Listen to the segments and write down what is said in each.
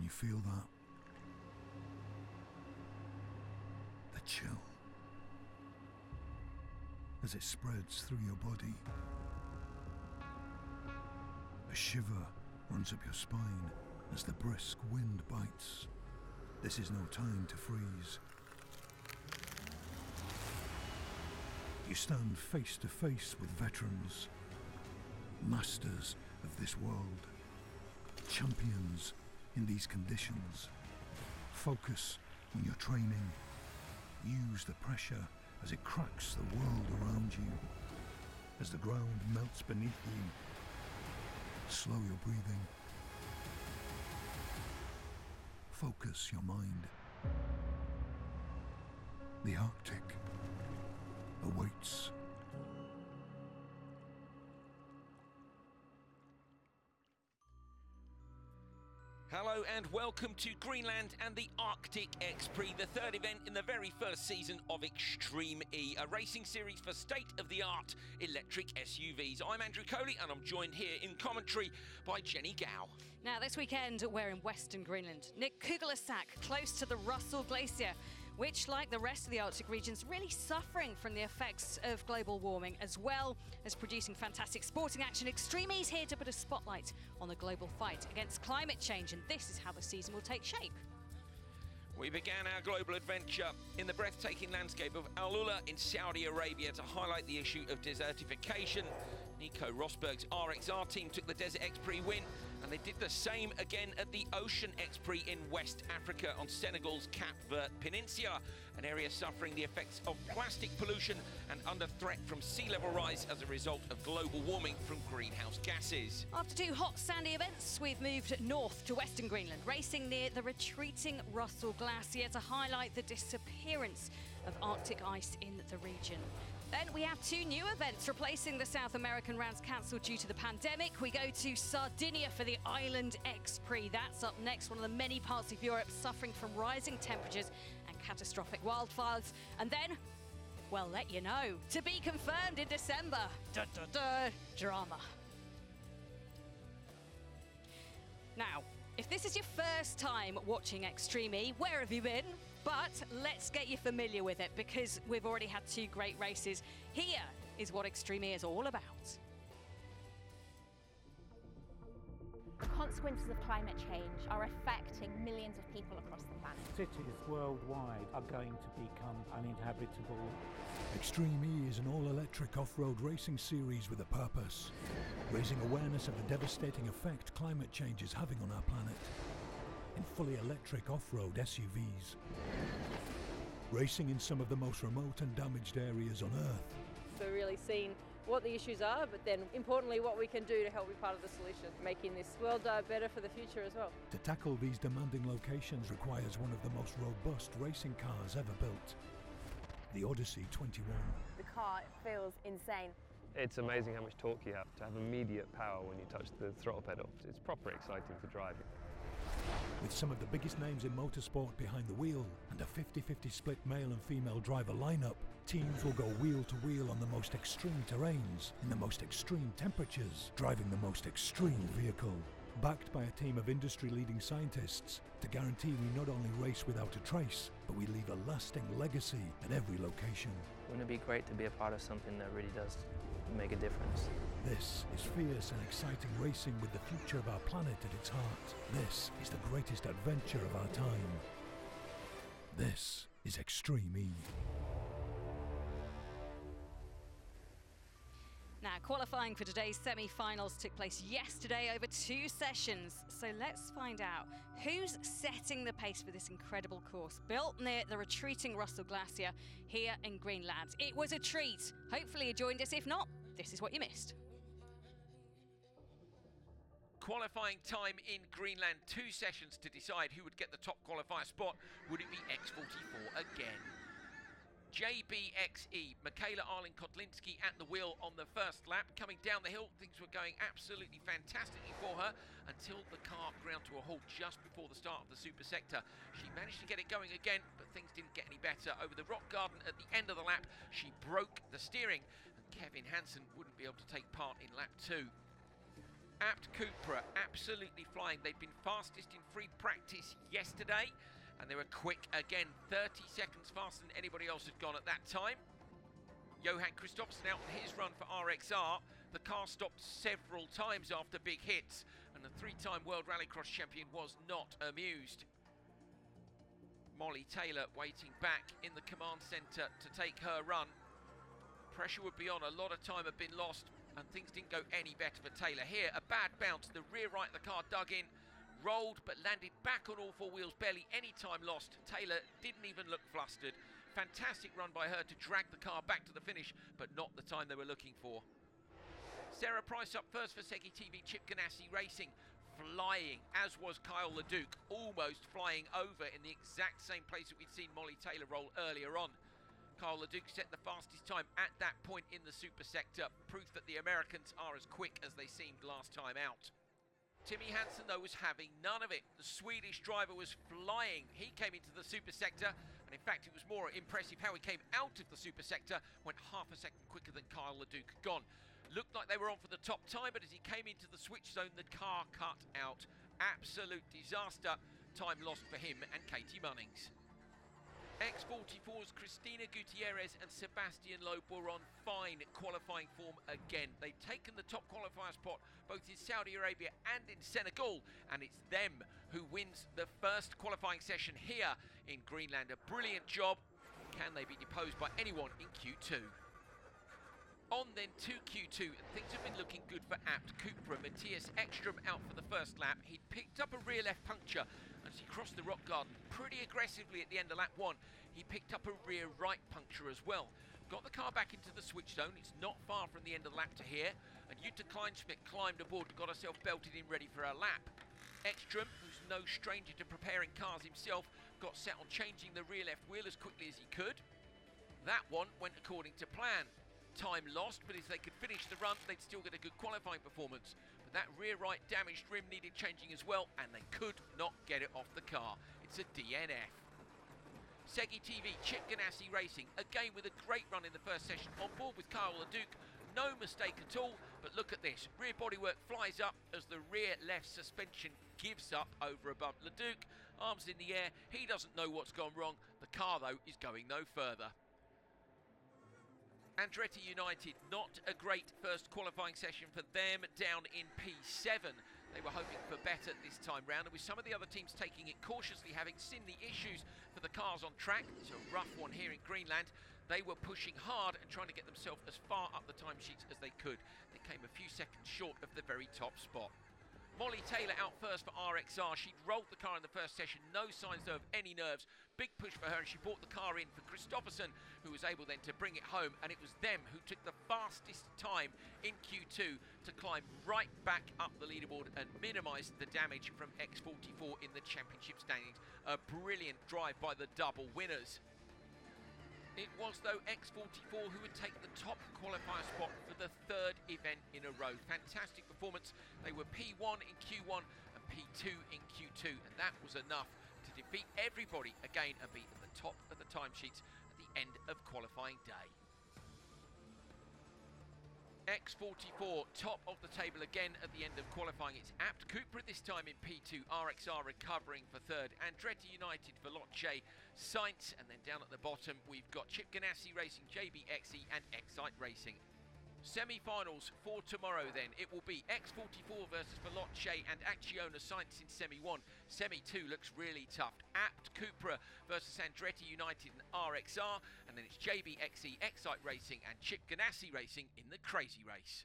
you feel that? The chill as it spreads through your body. A shiver runs up your spine as the brisk wind bites. This is no time to freeze. You stand face to face with veterans, masters of this world, champions in these conditions. Focus on your training. Use the pressure as it cracks the world around you. As the ground melts beneath you, slow your breathing. Focus your mind. The Arctic awaits. Hello and welcome to Greenland and the Arctic X Prix, the third event in the very first season of Extreme E, a racing series for state-of-the-art electric SUVs. I'm Andrew Coley and I'm joined here in commentary by Jenny Gow. Now this weekend we're in Western Greenland, near Kugelsack, close to the Russell Glacier, which, like the rest of the Arctic region, is really suffering from the effects of global warming, as well as producing fantastic sporting action. Extreme E is here to put a spotlight on the global fight against climate change, and this is how the season will take shape. We began our global adventure in the breathtaking landscape of Al-Ula in Saudi Arabia to highlight the issue of desertification. Nico Rosberg's RXR team took the Desert X Prix win, and they did the same again at the Ocean X Prix in West Africa on Senegal's Cap Vert Peninsula, an area suffering the effects of plastic pollution and under threat from sea level rise as a result of global warming from greenhouse gases. After two hot sandy events, we've moved north to Western Greenland, racing near the retreating Russell Glacier to highlight the disappearance of Arctic ice in the region. Then we have two new events replacing the South American rounds cancelled due to the pandemic. We go to Sardinia for the Island X Prix. That's up next, one of the many parts of Europe suffering from rising temperatures and catastrophic wildfires. And then we'll let you know. To be confirmed in December. Drama. Now, if this is your first time watching Extreme E, where have you been? But let's get you familiar with it because we've already had two great races. Here is what Extreme E is all about. The consequences of climate change are affecting millions of people across the planet. Cities worldwide are going to become uninhabitable. Extreme E is an all-electric off-road racing series with a purpose, raising awareness of the devastating effect climate change is having on our planet. In fully electric off-road SUVs, racing in some of the most remote and damaged areas on Earth. So really seeing what the issues are, but then importantly what we can do to help be part of the solution, making this world better for the future as well. To tackle these demanding locations requires one of the most robust racing cars ever built, the Odyssey 21. The car feels insane. It's amazing how much torque you have to have immediate power when you touch the throttle pedal. It's proper exciting to drive. With some of the biggest names in motorsport behind the wheel and a 50-50 split male and female driver lineup, teams will go wheel to wheel on the most extreme terrains, in the most extreme temperatures, driving the most extreme vehicle. Backed by a team of industry-leading scientists to guarantee we not only race without a trace, but we leave a lasting legacy at every location. Wouldn't it be great to be a part of something that really does make a difference? This is fierce and exciting racing with the future of our planet at its heart. This is the greatest adventure of our time. This is Extreme E. Now, qualifying for today's semi-finals took place yesterday over 2 sessions. So let's find out who's setting the pace for this incredible course, built near the retreating Russell Glacier here in Greenland. It was a treat. Hopefully you joined us. If not, this is what you missed. Qualifying time in Greenland, 2 sessions to decide who would get the top qualifier spot. Would it be X44 again? JBXE, Michaela Arlen-Kotlinski at the wheel on the first lap. Coming down the hill, things were going absolutely fantastically for her until the car ground to a halt just before the start of the super sector. She managed to get it going again, but things didn't get any better. Over the rock garden at the end of the lap, she broke the steering, and Kevin Hansen wouldn't be able to take part in lap 2. Abt Cupra absolutely flying. They'd been fastest in free practice yesterday, and they were quick again, 30 seconds faster than anybody else had gone at that time. Johan Kristoffersen out on his run for RXR. The car stopped several times after big hits, and the three-time World Rallycross champion was not amused. Molly Taylor waiting back in the command centre to take her run. Pressure would be on, a lot of time had been lost, and things didn't go any better for Taylor. Here, a bad bounce, the rear right of the car dug in, rolled but landed back on all four wheels, barely any time lost. Taylor didn't even look flustered. Fantastic run by her to drag the car back to the finish, but not the time they were looking for. Sarah Price up first for Segi TV, Chip Ganassi Racing, flying, as was Kyle Leduc, almost flying over in the exact same place that we'd seen Molly Taylor roll earlier on. Kyle Leduc set the fastest time at that point in the super sector, proof that the Americans are as quick as they seemed last time out. Timmy Hansen, though, was having none of it. The Swedish driver was flying. He came into the super sector, and in fact, it was more impressive how he came out of the super sector, went half a second quicker than Kyle Leduc had gone. Looked like they were on for the top time, but as he came into the switch zone, the car cut out. Absolute disaster. Time lost for him and Katie Munnings. X44's Cristina Gutierrez and Sebastian Loeb were on fine qualifying form again. They've taken the top qualifier spot both in Saudi Arabia and in Senegal, and it's them who wins the first qualifying session here in Greenland. A brilliant job. Can they be deposed by anyone in Q2? On then to Q2, and things have been looking good for Abt Cupra. Matthias Ekström out for the first lap. He picked up a rear left puncture as he crossed the rock garden pretty aggressively at the end of lap 1. He picked up a rear right puncture as well. Got the car back into the switch zone. It's not far from the end of the lap to here. And Jutta Kleinschmidt climbed aboard and got herself belted in ready for her lap. Ekström, who's no stranger to preparing cars himself, got set on changing the rear left wheel as quickly as he could. That one went according to plan. Time lost, but if they could finish the run, they'd still get a good qualifying performance. But that rear right damaged rim needed changing as well, and they could not get it off the car. It's a DNF. Segi TV, Chip Ganassi Racing, again with a great run in the first session, on board with Kyle Leduc. No mistake at all, but look at this. Rear bodywork flies up as the rear left suspension gives up over above Leduc. Arms in the air, he doesn't know what's gone wrong. The car, though, is going no further. Andretti United, not a great first qualifying session for them down in P7. They were hoping for better this time round, and with some of the other teams taking it cautiously, having seen the issues for the cars on track, it's a rough one here in Greenland, they were pushing hard and trying to get themselves as far up the timesheets as they could. They came a few seconds short of the very top spot. Molly Taylor out first for RXR. She'd rolled the car in the first session, no signs though of any nerves. Big push for her, and she brought the car in for Kristoffersen, who was able then to bring it home, and it was them who took the fastest time in Q2 to climb right back up the leaderboard and minimise the damage from X44 in the championship standings. A brilliant drive by the double winners. It was, though, X44 who would take the top qualifier spot for the third event in a row. Fantastic performance. They were P1 in Q1 and P2 in Q2, and that was enough to defeat everybody again and be at the top of the timesheets at the end of qualifying day. X44 top of the table again at the end of qualifying. It's Abt Cupra this time in P2, RXR recovering for third, Andretti United for Lot J, Sainz, and then down at the bottom we've got Chip Ganassi Racing, JBXE and Excite Racing. Semi-finals for tomorrow then. It will be X44 versus Veloce and Acciona Sainz in Semi-1. Semi-2 looks really tough. Abt Cupra versus Andretti United and RXR. And then it's JBXE, Excite Racing and Chip Ganassi Racing in the Crazy Race.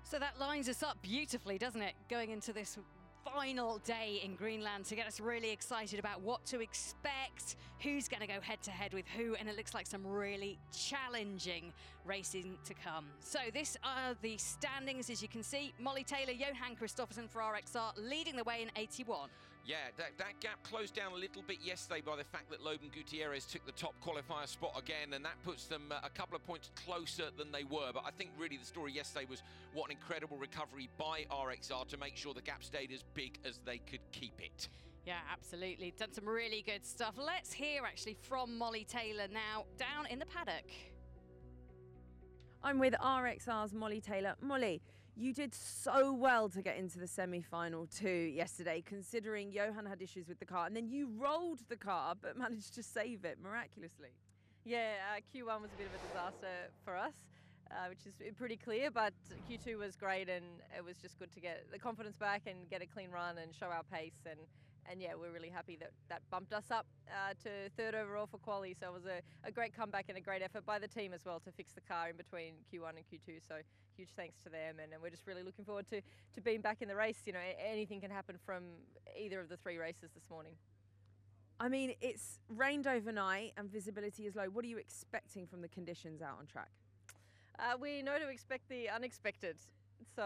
So that lines us up beautifully, doesn't it? Going into this final day in Greenland to get us really excited about what to expect, who's going to go head-to-head with who, and it looks like some really challenging racing to come. So this are the standings, as you can see. Molly Taylor, Johan Kristoffersen for RXR leading the way in 81. Yeah, that gap closed down a little bit yesterday by the fact that Loeb and Gutierrez took the top qualifier spot again, and that puts them a couple of points closer than they were. But I think really the story yesterday was what an incredible recovery by RXR to make sure the gap stayed as big as they could keep it. Yeah, absolutely. Done some really good stuff. Let's hear actually from Molly Taylor now down in the paddock. I'm with RXR's Molly Taylor. Molly, you did so well to get into the semi-final too yesterday, considering Johan had issues with the car, and then you rolled the car but managed to save it miraculously. Yeah, Q1 was a bit of a disaster for us, which is pretty clear, but Q2 was great, and it was just good to get the confidence back and get a clean run and show our pace. And yeah, we're really happy that bumped us up to third overall for quali. So it was a great comeback and a great effort by the team as well to fix the car in between Q1 and Q2. So huge thanks to them, and we're just really looking forward to being back in the race. You know, anything can happen from either of the 3 races this morning. I mean, it's rained overnight and visibility is low. What are you expecting from the conditions out on track? We know to expect the unexpected. So,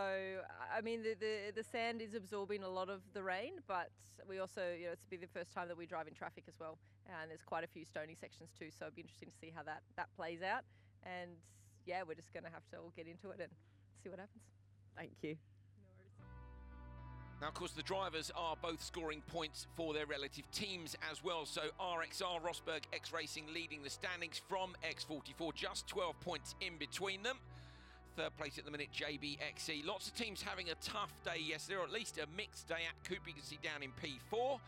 I mean, the sand is absorbing a lot of the rain, but we also, you know, it's be the first time that we drive in traffic as well. And there's quite a few stony sections too, so it'll be interesting to see how that plays out. And yeah, we're just going to have to all get into it and see what happens. Thank you. Now, of course, the drivers are both scoring points for their relative teams as well. So RXR, Rosberg, X Racing leading the standings from X44, just 12 points in between them. Third place at the minute, JBXE. Lots of teams having a tough day yesterday, or at least a mixed day at Coupe. You can see down in P4.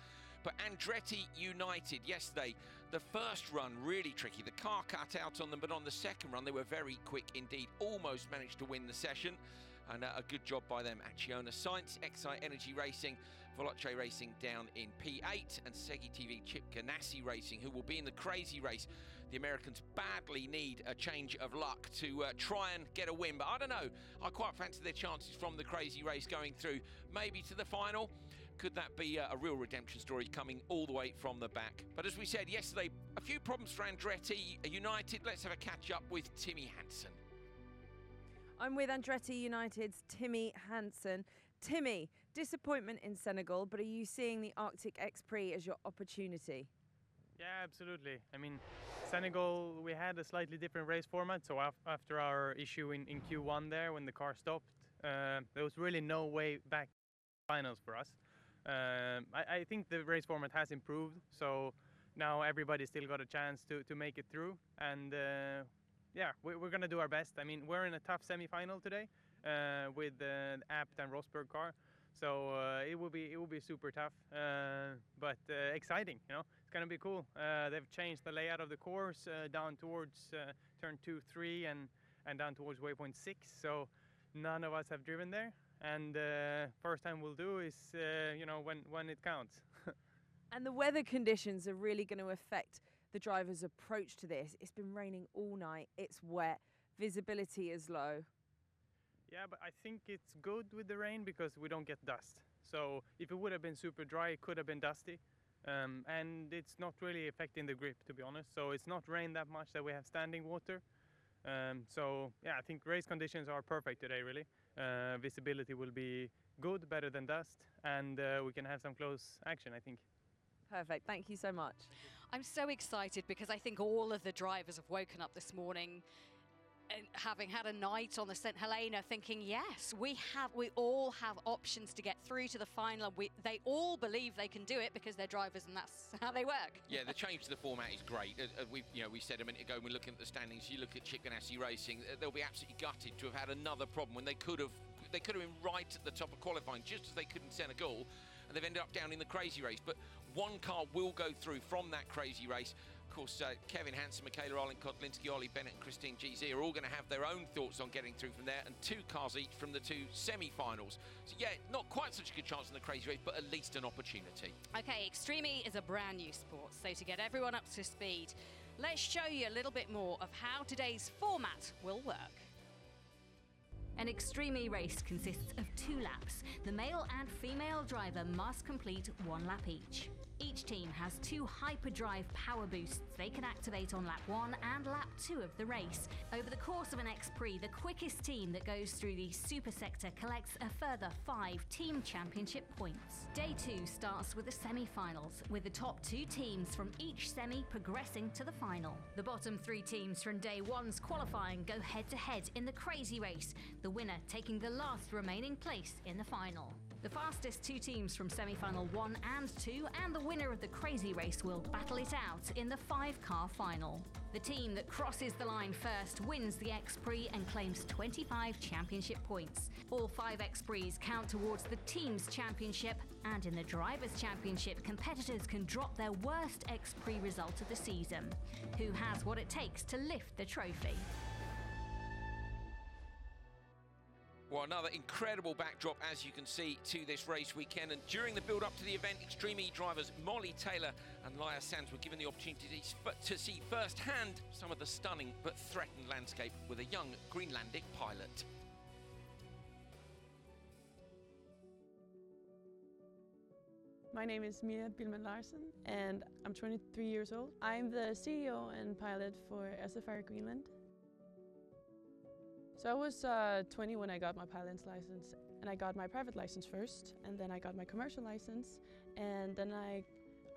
But Andretti United yesterday, the first run really tricky. The car cut out on them, but on the second run they were very quick indeed. Almost managed to win the session. And a good job by them. Acciona Science, Exi Energy Racing, Veloce Racing down in P8, and Segi TV Chip Ganassi Racing, who will be in the crazy race. The Americans badly need a change of luck to try and get a win, but I don't know. I quite fancy their chances from the crazy race going through, maybe to the final. Could that be a real redemption story coming all the way from the back? But as we said yesterday, a few problems for Andretti United. Let's have a catch up with Timmy Hansen. I'm with Andretti United's Timmy Hansen. Timmy, disappointment in Senegal, but are you seeing the Arctic X Prix as your opportunity? Yeah, absolutely. I mean, Senegal, we had a slightly different race format. So after our issue in Q1 there, when the car stopped, there was really no way back to the finals for us. I think the race format has improved. So now everybody still got a chance to make it through. And yeah, we're going to do our best. I mean, we're in a tough semi-final today with the Abt and Rosberg car. So it will be super tough, but exciting. You know, it's gonna be cool. They've changed the layout of the course down towards turn 2, 3, and down towards waypoint 6. So none of us have driven there, and first time we'll do is you know, when it counts. And the weather conditions are really going to affect the driver's approach to this. It's been raining all night. It's wet. Visibility is low. Yeah, but I think it's good with the rain because we don't get dust. So if it would have been super dry, it could have been dusty. And it's not really affecting the grip, to be honest. So it's not rained that much that we have standing water. So yeah, I think race conditions are perfect today, really. Visibility will be good, better than dust, and we can have some close action, I think. Perfect. Thank you so much. I'm so excited because I think all of the drivers have woken up this morning and having had a night on the St. Helena thinking, yes, we all have options to get through to the final. They all believe they can do it because they're drivers and that's how they work. Yeah, the change to the format is great. We said a minute ago, we're looking at the standings, you look at Chip Ganassi Racing, they'll be absolutely gutted to have had another problem when they could have been right at the top of qualifying, just as they could in Senegal, and they've ended up down in the crazy race. But one car will go through from that crazy race. Of course, Kevin Hansen, Michaela Arlen, Kotlinski, Ollie Bennett and Christine GZ are all going to have their own thoughts on getting through from there, and 2 cars each from the 2 semi-finals. So yeah, not quite such a good chance in the crazy race, but at least an opportunity. Okay, Extreme E is a brand new sport, so to get everyone up to speed, let's show you a little bit more of how today's format will work. An Extreme E race consists of 2 laps. The male and female driver must complete 1 lap each. Each team has 2 hyperdrive power boosts they can activate on lap 1 and lap 2 of the race. Over the course of an X Prix, the quickest team that goes through the super sector collects a further 5 team championship points. Day 2 starts with the semi-finals, with the top 2 teams from each semi progressing to the final. The bottom 3 teams from day 1's qualifying go head-to-head in the crazy race, the winner taking the last remaining place in the final. The fastest two teams from semi-final 1 and 2 and the winner of the crazy race will battle it out in the 5-car final. The team that crosses the line first wins the X Prix and claims 25 championship points. All 5 X Prix count towards the team's championship, and in the Drivers' Championship, competitors can drop their worst X Prix result of the season. Who has what it takes to lift the trophy? Well, another incredible backdrop, as you can see, to this race weekend. And during the build-up to the event, Extreme E drivers Molly Taylor and Laia Sands were given the opportunity to see firsthand some of the stunning but threatened landscape with a young Greenlandic pilot. My name is Mia Biilman Larsen, and I'm 23 years old. I'm the CEO and pilot for SFR Greenland. So I was 20 when I got my pilot's license, and I got my private license first, and then I got my commercial license, and then I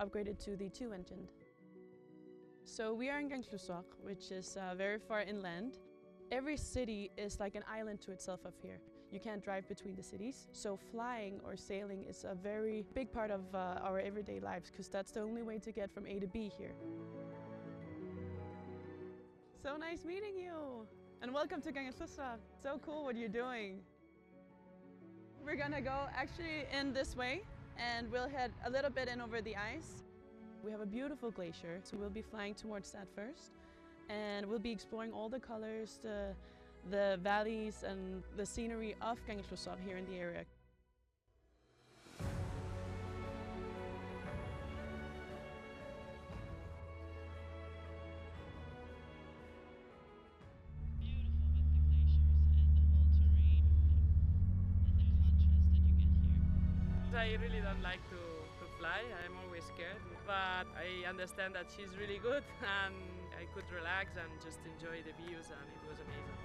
upgraded to the 2-engine. So we are in Kalaallit, which is very far inland. Every city is like an island to itself up here. You can't drive between the cities, so flying or sailing is a very big part of our everyday lives, because that's the only way to get from A to B here. So nice meeting you! And welcome to Kalaallit. So cool what you're doing. We're gonna go actually in this way, and we'll head a little bit in over the ice. We have a beautiful glacier, so we'll be flying towards that first. And we'll be exploring all the colors, the valleys and the scenery of Kalaallit here in the area. I really don't like to fly, I'm always scared, but I understand that she's really good and I could relax and just enjoy the views, and it was amazing.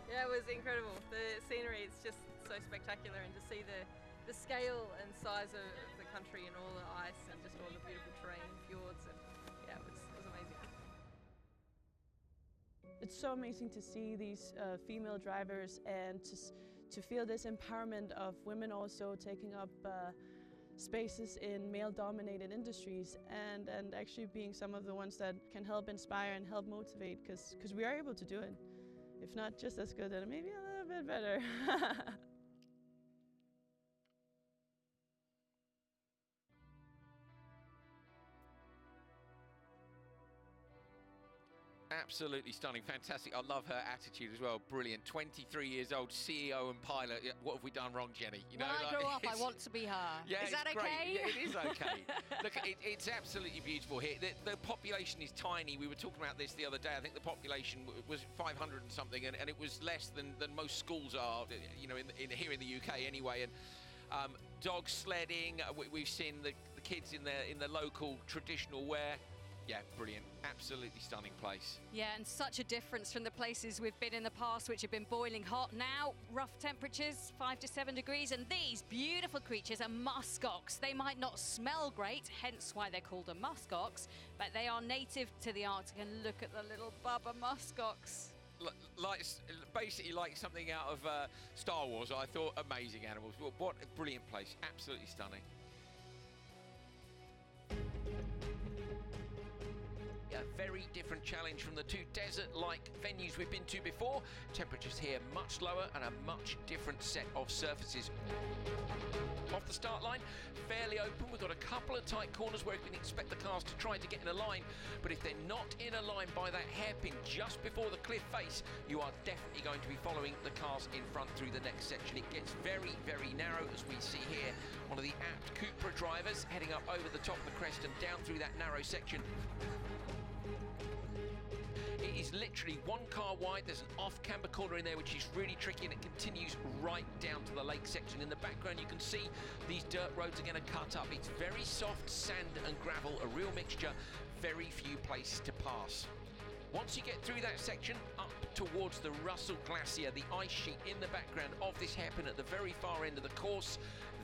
Yeah, it was incredible. The scenery, it's just so spectacular, and to see the scale and size of the country and all the ice and just all the beautiful terrain, fjords, and yeah, it was amazing. It's so amazing to see these female drivers and to feel this empowerment of women also taking up spaces in male-dominated industries and actually being some of the ones that can help inspire and help motivate, because we are able to do it. If not just as good, then maybe a little bit better. Absolutely stunning, fantastic. I love her attitude as well. Brilliant. 23 years old, CEO and pilot. What have we done wrong, Jenny? You know, when I grow up, I want to be her. Yeah, is that great. okay? Yeah, it is okay. Look, it's absolutely beautiful here. The population is tiny. We were talking about this the other day. I think the population was 500 and something, and it was less than most schools are, you know, here in the UK anyway. And dog sledding. We've seen the kids in the local traditional wear. Yeah, brilliant. Absolutely stunning place. Yeah, and such a difference from the places we've been in the past, which have been boiling hot. Now, rough temperatures, 5 to 7 degrees, and these beautiful creatures are muskox. They might not smell great, hence why they're called a muskox, but they are native to the Arctic, and look at the little bubba muskox. Basically like something out of Star Wars. I thought amazing animals. What a brilliant place. Absolutely stunning. A very different challenge from the two desert-like venues we've been to before. Temperatures here much lower and a much different set of surfaces. Off the start line, fairly open. We've got a couple of tight corners where we can expect the cars to try to get in a line, but if they're not in a line by that hairpin just before the cliff face, you are definitely going to be following the cars in front through the next section. It gets very, very narrow, as we see here. One of the apt Cupra drivers heading up over the top of the crest and down through that narrow section. It is literally one car wide. There's an off-camber corner in there, which is really tricky, and it continues right down to the lake section. In the background, you can see these dirt roads are going to cut up. It's very soft sand and gravel, a real mixture, very few places to pass. Once you get through that section, up towards the Russell Glacier, the ice sheet in the background of this hairpin at the very far end of the course,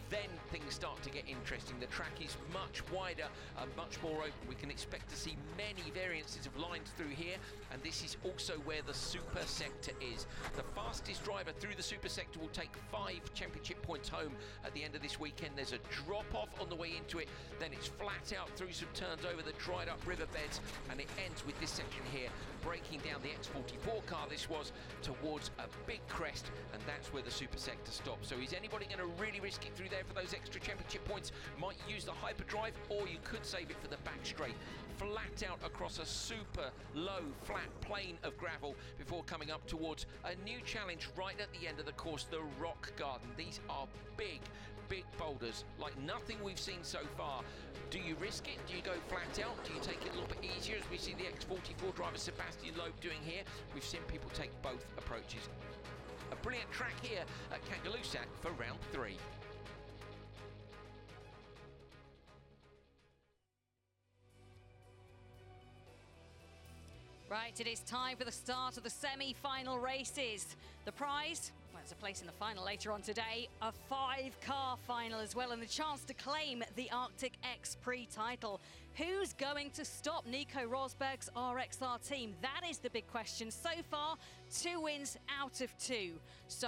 then things start to get interesting. The track is much wider and much more open. We can expect to see many variances of lines through here, and this is also where the super sector is. The fastest driver through the super sector will take 5 championship points home at the end of this weekend. There's a drop-off on the way into it, then it's flat out through some turns over the dried-up riverbeds, and it ends with this section here, breaking down the X44 car this was towards a big crest, and that's where the super sector stops. So is anybody going to really risk it through there for those extra championship points? Might use the hyperdrive, or you could save it for the back straight, flat out across a super low flat plane of gravel before coming up towards a new challenge right at the end of the course, the rock garden. These are big boulders like nothing we've seen so far. Do you risk it? Do you go flat out? Do you take it a little bit easier, as we see the X44 driver Sebastian Loeb doing here? We've seen people take both approaches. A brilliant track here at Kalaallit for round 3. Right, it is time for the start of the semi-final races. The prize, well, it's a place in the final later on today, a 5-car final as well, and the chance to claim the Arctic X Prix title. Who's going to stop Nico Rosberg's RXR team? That is the big question. So far, 2 wins out of 2. So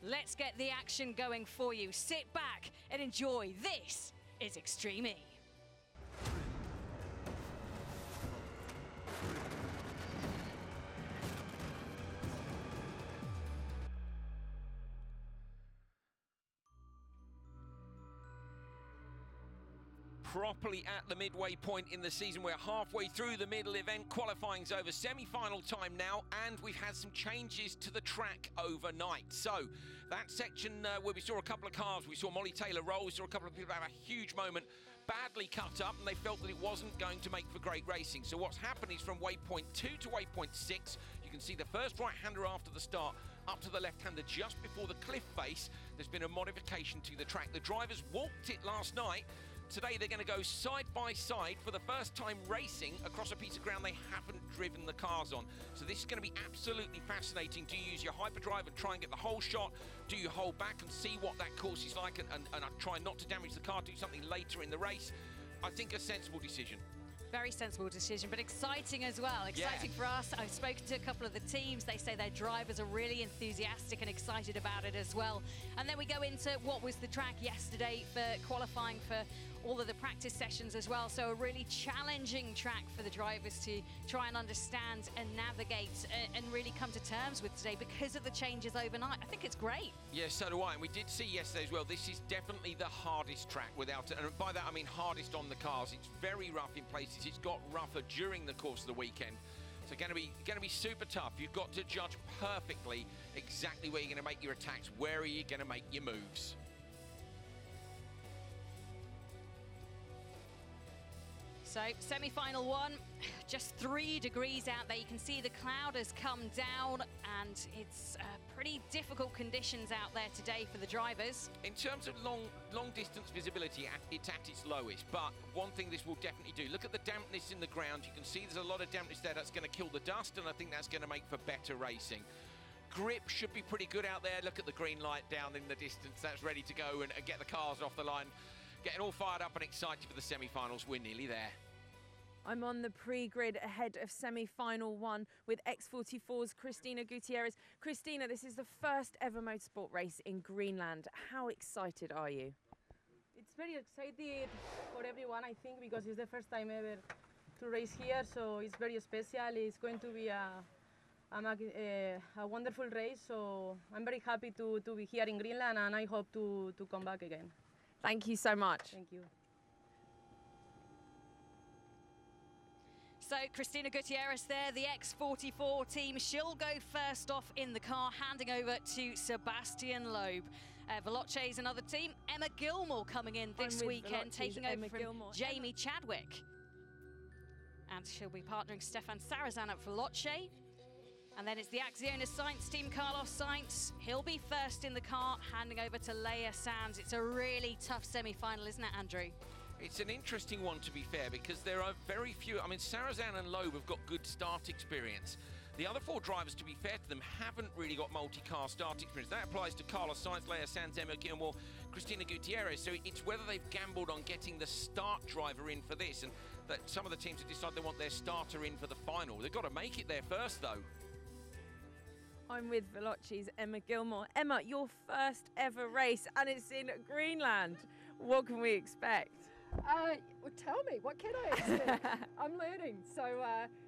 let's get the action going for you. Sit back and enjoy. This is Extreme E. Properly at the midway point in the season. We're halfway through the middle event. Qualifying's over. Semi-final time now, and we've had some changes to the track overnight. So that section where we saw a couple of cars, we saw Molly Taylor roll, we saw a couple of people have a huge moment, badly cut up, and they felt that it wasn't going to make for great racing. So what's happened is from waypoint 2 to waypoint 6, you can see the first right-hander after the start up to the left-hander just before the cliff face. There's been a modification to the track. The drivers walked it last night. Today they're going to go side by side for the first time racing across a piece of ground they haven't driven the cars on. So this is going to be absolutely fascinating. Do you use your hyperdrive and try and get the whole shot? Do you hold back and see what that course is like and try not to damage the car, do something later in the race? I think a sensible decision. Very sensible decision, but exciting as well. Exciting for us. I've spoken to a couple of the teams. They say their drivers are really enthusiastic and excited about it as well. And then we go into what was the track yesterday for qualifying for all of the practice sessions as well. So a really challenging track for the drivers to try and understand and navigate and really come to terms with today because of the changes overnight. I think it's great. Yeah, so do I. And we did see yesterday as well, this is definitely the hardest track without it. And by that, I mean hardest on the cars. It's very rough in places. It's got rougher during the course of the weekend. So going to be super tough. You've got to judge perfectly exactly where you're going to make your attacks. Where are you going to make your moves? So semi-final 1, just 3 degrees out there. You can see the cloud has come down, and it's pretty difficult conditions out there today for the drivers. In terms of long distance visibility, it's at its lowest. But one thing this will definitely do, look at the dampness in the ground. You can see there's a lot of dampness there. That's going to kill the dust, and I think that's going to make for better racing. Grip should be pretty good out there. Look at the green light down in the distance. That's ready to go and get the cars off the line. Getting all fired up and excited for the semi-finals. We're nearly there. I'm on the pre-grid ahead of semi-final 1 with X44's Cristina Gutierrez. Cristina, this is the first ever motorsport race in Greenland. How excited are you? It's very exciting for everyone, I think, because it's the first time ever to race here, so it's very special. It's going to be a wonderful race, so I'm very happy to be here in Greenland, and I hope to come back again. Thank you so much. Thank you. So Cristina Gutierrez there, the X44 team. She'll go first off in the car, handing over to Sebastian Loeb. Veloce is another team. Emma Gilmore coming in this weekend, taking over from Jamie Chadwick. And she'll be partnering Stefan Sarazan at Veloce. And then it's the Acciona Sainz team, Carlos Sainz. He'll be first in the car, handing over to Leia Sands. It's a really tough semi-final, isn't it, Andrew? It's an interesting one, to be fair, because there are very few. I mean, Sarazan and Loeb have got good start experience. The other four drivers, to be fair to them, haven't really got multi-car start experience. That applies to Carlos Sainz, Leia Sands, Emma Gilmore, Cristina Gutierrez. So it's whether they've gambled on getting the start driver in for this, and that some of the teams have decided they want their starter in for the final. They've got to make it there first, though. I'm with Veloce's Emma Gilmore. Emma, your first ever race, and it's in Greenland. What can we expect? Well, tell me, what can I expect? I'm learning. So,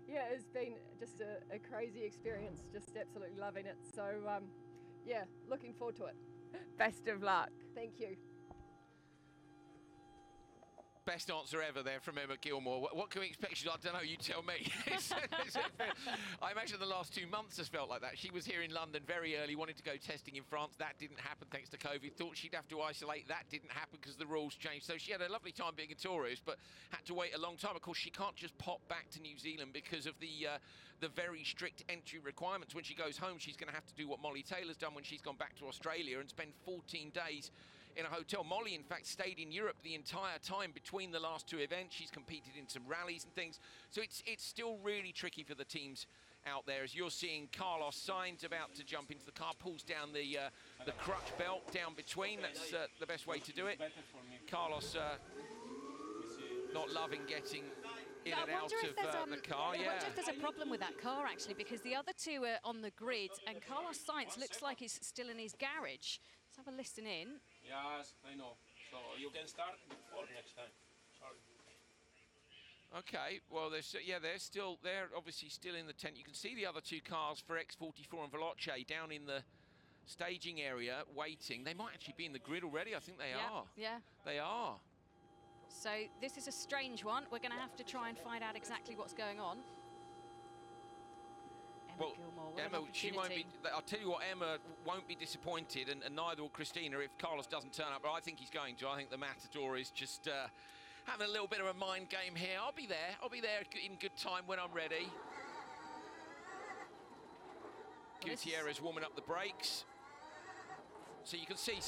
yeah, it's been just a crazy experience, just absolutely loving it. So, yeah, looking forward to it. Best of luck. Thank you. Best answer ever there from Emma Gilmore. What can we expect? I don't know, you tell me. I imagine the last 2 months has felt like that. She was here in London very early, wanted to go testing in France. That didn't happen thanks to COVID. Thought she'd have to isolate. That didn't happen because the rules changed. So she had a lovely time being a tourist, but had to wait a long time. Of course, she can't just pop back to New Zealand because of the very strict entry requirements. When she goes home, she's going to have to do what Molly Taylor's done when she's gone back to Australia and spend 14 days in a hotel. Molly, in fact, stayed in Europe the entire time between the last two events. She's competed in some rallies and things. So it's still really tricky for the teams out there. As you're seeing Carlos Sainz about to jump into the car, pulls down the crutch belt down between. That's the best way to do it. Carlos not loving getting in and out of the car. I wonder if there's a problem with that car, actually, because the other two are on the grid, and Carlos Sainz looks like he's still in his garage. Let's have a listen in. Yes, I know. So you can start before next time. Sorry. Okay, well, they're obviously still in the tent. You can see the other two cars for X44 and Veloce down in the staging area waiting. They might actually be in the grid already. I think they are. Yeah. They are. So this is a strange one. We're going to have to try and find out exactly what's going on. Well, Emma, she won't be. I'll tell you what, Emma won't be disappointed, and neither will Cristina if Carlos doesn't turn up. But I think he's going to. I think the Matador is just having a little bit of a mind game here. I'll be there. I'll be there in good time when I'm ready. Gutierrez warming up the brakes. So you can see,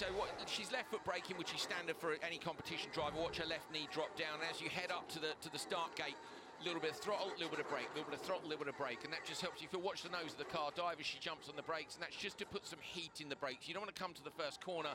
she's left foot braking, which is standard for any competition driver. Watch her left knee drop down. As you head up to the start gate, a little bit of throttle, a little bit of brake, a little bit of throttle, a little bit of brake, and that just helps you feel. Watch the nose of the car dive as she jumps on the brakes, and that's just to put some heat in the brakes. You don't want to come to the first corner,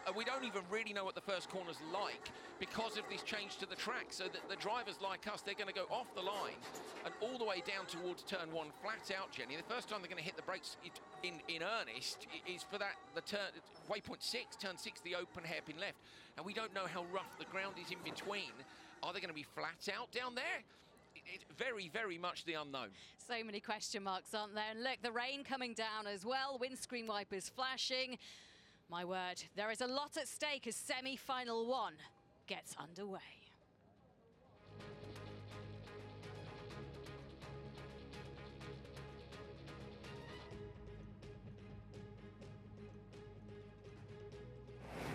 and we don't even really know what the first corner's like because of this change to the track, so that the drivers like us, they're going to go off the line and all the way down towards turn one, flat out, Jenny. The first time they're going to hit the brakes in earnest is for the turn, waypoint 6, turn 6, the open hairpin left, and we don't know how rough the ground is in between. Are they going to be flat out down there? It's very, very much the unknown. So many question marks, aren't there? And look, the rain coming down as well, windscreen wipers flashing. My word, there is a lot at stake as semi-final 1 gets underway.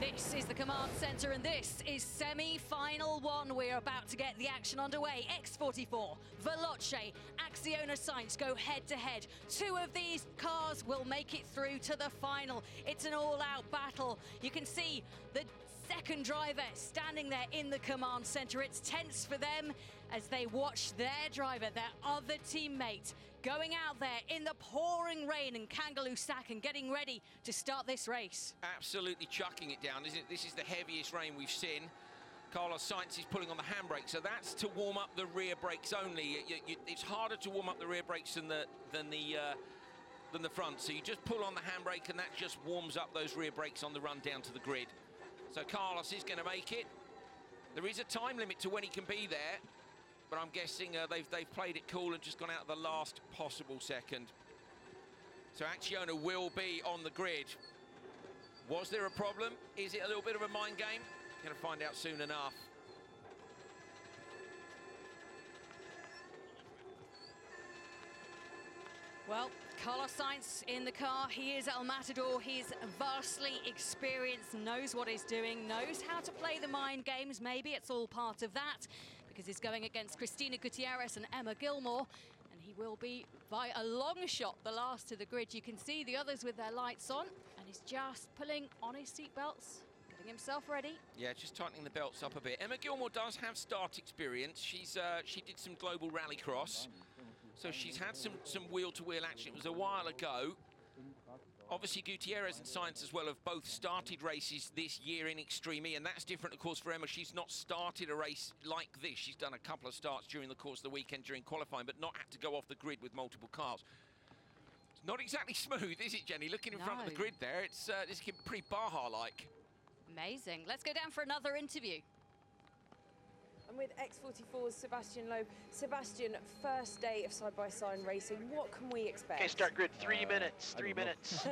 This is the command center, and this is semi-final 1. We're about to get the action underway. X44, Veloce, Acciona Sainz go head-to-head. 2 of these cars will make it through to the final. It's an all-out battle. You can see the second driver standing there in the command center. It's tense for them as they watch their driver, their other teammate, going out there in the pouring rain in Kangaloo Sack and getting ready to start this race. Absolutely chucking it down, isn't it? This is the heaviest rain we've seen. Carlos Sainz is pulling on the handbrake, so that's to warm up the rear brakes only. It's harder to warm up the rear brakes than the front. So you just pull on the handbrake, and that just warms up those rear brakes on the run down to the grid. So Carlos is going to make it. There is a time limit to when he can be there, but I'm guessing they've played it cool and just gone out at the last possible second. So Acciona will be on the grid. Was there a problem? Is it a little bit of a mind game? Going to find out soon enough. Well, Carlos Sainz in the car. He is El Matador. He's vastly experienced, knows what he's doing, knows how to play the mind games. Maybe it's all part of that, because he's going against Cristina Gutierrez and Emma Gilmore. And he will be, by a long shot, the last to the grid. You can see the others with their lights on. And he's just pulling on his seatbelts, getting himself ready. Yeah, just tightening the belts up a bit. Emma Gilmore does have start experience. She did some global rallycross. So she's had some wheel-to-wheel action. It was a while ago. Obviously, Gutierrez and Sainz as well have both started races this year in Extreme E, and that's different, of course, for Emma. She's not started a race like this. She's done a couple of starts during the course of the weekend during qualifying, but not had to go off the grid with multiple cars. It's not exactly smooth, is it, Jenny? Looking in front of the grid there, it's pretty Baja-like. Amazing. Let's go down for another interview. And with X44's Sebastian Loeb. Sebastian, first day of side-by-side racing, what can we expect? Okay, start grid, 3 minutes, 3 minutes.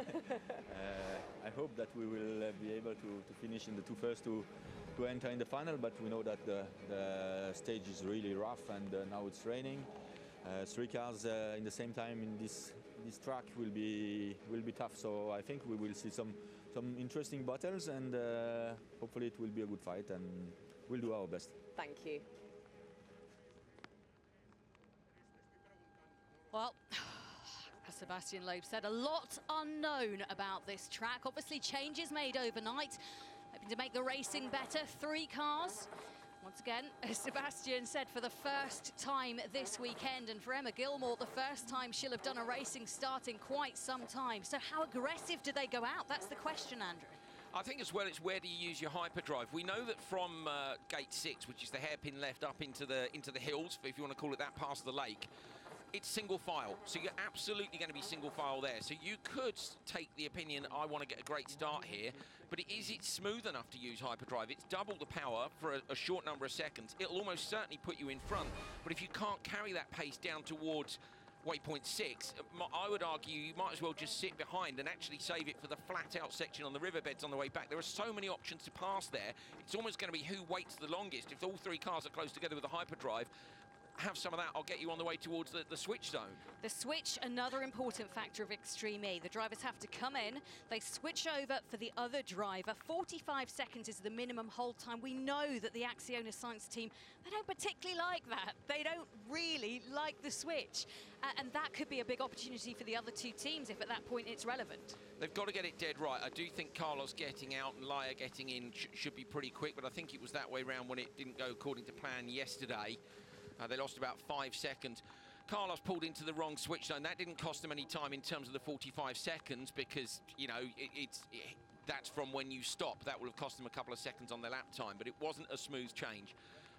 I hope that we will be able to finish in the two first to enter in the final, but we know that the stage is really rough and now it's raining. 3 cars in the same time in this track will be tough, so I think we will see some interesting battles, and hopefully it will be a good fight, and we'll do our best. Thank you. Well, as Sebastian Loeb said, a lot unknown about this track. Obviously, changes made overnight, hoping to make the racing better. 3 cars. Once again, as Sebastian said, for the first time this weekend, and for Emma Gilmore, the first time she'll have done a racing start in quite some time. So how aggressive do they go out? That's the question, Andrew. I think as well, it's where do you use your hyperdrive. We know that from gate 6, which is the hairpin left up into the hills, if you want to call it that, past the lake, it's single file. So you're absolutely going to be single file there. So you could take the opinion, I want to get a great start here, but is it smooth enough to use hyperdrive? It's double the power for a short number of seconds. It'll almost certainly put you in front, but if you can't carry that pace down towards waypoint 6, I would argue you might as well just sit behind and actually save it for the flat-out section on the riverbeds on the way back. There are so many options to pass there. It's almost going to be who waits the longest. If all 3 cars are close together with a hyperdrive, have some of that. I'll get you on the way towards the switch zone. The switch, another important factor of Extreme E. The drivers have to come in, they switch over for the other driver. 45 seconds is the minimum hold time. We know that the Acciona Science team, they don't particularly like that. They don't really like the switch. And that could be a big opportunity for the other 2 teams if at that point it's relevant. They've got to get it dead right. I do think Carlos getting out and Laia getting in should be pretty quick, but I think it was that way round when it didn't go according to plan yesterday. They lost about 5 seconds. Carlos pulled into the wrong switch zone. That didn't cost them any time in terms of the 45 seconds because, you know, that's from when you stop. That will have cost them a couple of seconds on their lap time, but it wasn't a smooth change.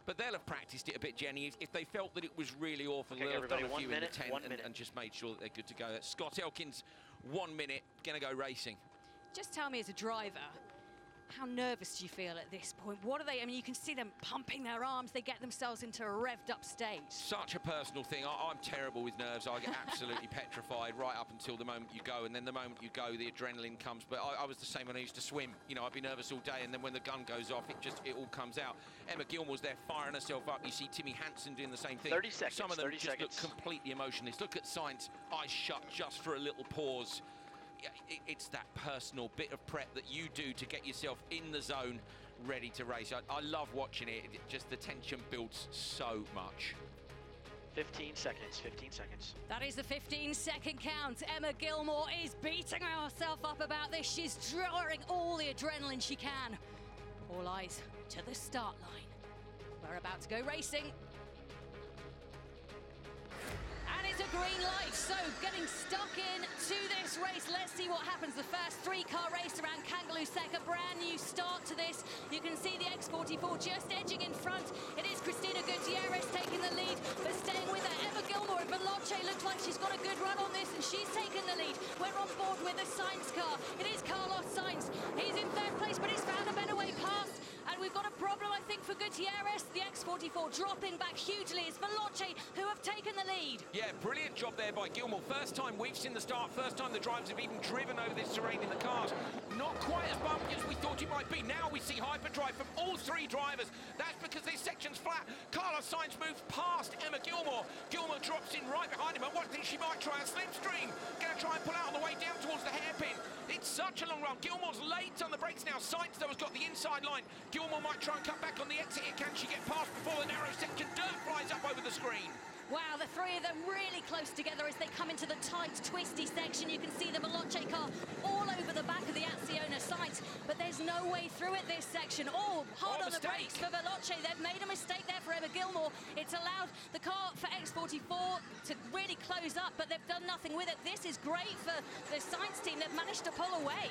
But they'll have practiced it a bit, Jenny. If they felt that it was really awful, they'll have done a few in the tent and just made sure that they're good to go. Scott Elkins, 1 minute, going to go racing. Just tell me as a driver, how nervous do you feel at this point? What are they? I mean, you can see them pumping their arms. They get themselves into a revved up stage. Such a personal thing. I'm terrible with nerves. I get absolutely petrified right up until the moment you go. And then the moment you go, the adrenaline comes. But I was the same when I used to swim. You know, I'd be nervous all day. And then when the gun goes off, it all comes out. Emma Gilmore's there firing herself up. You see Timmy Hansen doing the same thing. 30 seconds, Some of them 30 just seconds. look completely emotionless. Look at Sainz, eyes shut just for a little pause. It's that personal bit of prep that you do to get yourself in the zone, ready to race. I love watching it. Just the tension builds so much. 15 seconds, 15 seconds. That is the 15-second count. Emma Gilmore is beating herself up about this. She's drawing all the adrenaline she can. All eyes to the start line. We're about to go racing. And it's a green light, so getting stuck in to this race. Let's see what happens. The first 3-car race around Kangaloo Sec, a brand new start to this. You can see the X44 just edging in front. It is Cristina Gutierrez taking the lead, but staying with her. Emma Gilmore and Veloce looks like she's got a good run on this, and she's taken the lead. We're on board with the Sainz car. It is Carlos Sainz. He's in 3rd place, but he's found a better way past. And we've got a problem, I think, for Gutierrez. The X44 dropping back hugely. It's Veloce who have taken the lead. Yeah, brilliant job there by Gilmore. First time we've seen the start, first time the drivers have even driven over this terrain in the cars. Not quite as bumpy as we thought it might be. Now we see hyperdrive from all 3 drivers. That's because this section's flat. Carlos Sainz moves past Emma Gilmore. Gilmore drops in right behind him. I think she might try a slipstream. Gonna try and pull out on the way down towards the hairpin. It's such a long run. Gilmore's late on the brakes now. Sainz, though, has got the inside line. Gilmore might try and cut back back on the exit here. Can she get past before the narrow section? Dirt flies up over the screen. Wow, the three of them really close together as they come into the tight, twisty section. You can see the Veloce car all over the back of the Acciona sights, but there's no way through it this section. Oh, hard on the brakes for Veloce. They've made a mistake there for Emma Gilmore. It's allowed the car for X44 to really close up, but they've done nothing with it. This is great for the Sainz team. They've managed to pull away.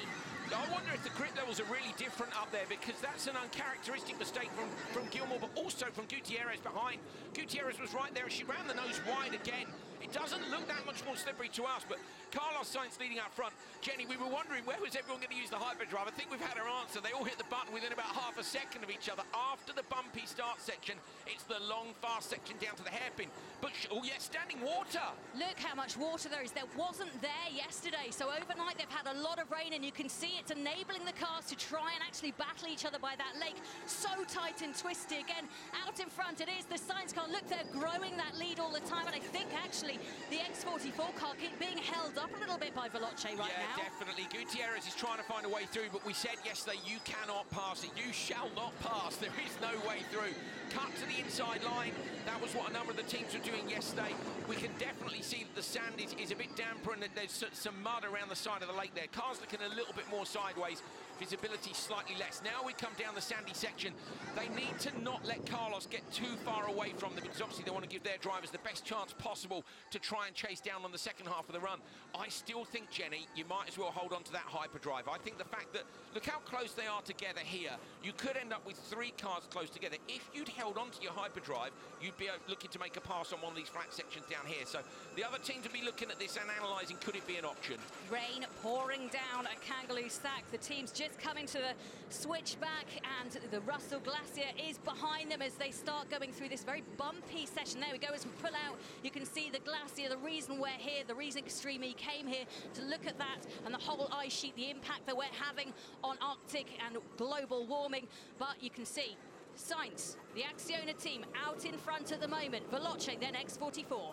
I wonder if the grip levels are really different up there, because that's an uncharacteristic mistake from Gilmore, but also from Gutierrez behind. Gutierrez was right there and she ran the nose wide again. It doesn't look that much more slippery to us, but Carlos Sainz leading up front. Jenny, we were wondering where was everyone going to use the hyperdrive. I think we've had our answer. They all hit the button within about half a second of each other. After the bumpy start section, it's the long, fast section down to the hairpin. But, oh yeah, standing water. Look how much water there is. There wasn't there yesterday. So overnight they've had a lot of rain, and you can see it's enabling the cars to try and actually battle each other by that lake. So tight and twisty. Again, out in front it is the Sainz car. Look, they're growing that lead all the time, and I think actually the X44 car being held up a little bit by Veloce right now. Yeah, definitely. Gutierrez is trying to find a way through, but we said yesterday, you cannot pass it. You shall not pass. There is no way through. Cut to the inside line. That was what a number of the teams were doing yesterday. We can definitely see that the sand is a bit damper and that there's some mud around the side of the lake there. Cars looking a little bit more sideways. Visibility slightly less. Now we come down the sandy section. They need to not let Carlos get too far away from them, because obviously they want to give their drivers the best chance possible to try and chase down on the second half of the run. I still think, Jenny, you might as well hold on to that hyperdrive. I think the fact that, look how close they are together here. You could end up with three cars close together. If you'd held on to your hyperdrive, you'd be looking to make a pass on one of these flat sections down here. So the other teams would be looking at this and analysing, could it be an option? Rain pouring down at Kangaloo Stack. The team's just coming to the switchback, and the Russell Glacier is behind them as they start going through this very bumpy session. There we go, as we pull out, you can see the glacier, the reason we're here, the reason Extreme E came here to look at that and the whole ice sheet, the impact that we're having on Arctic and global warming. But you can see Sainz, the Acciona team, out in front at the moment. Veloce, then X44.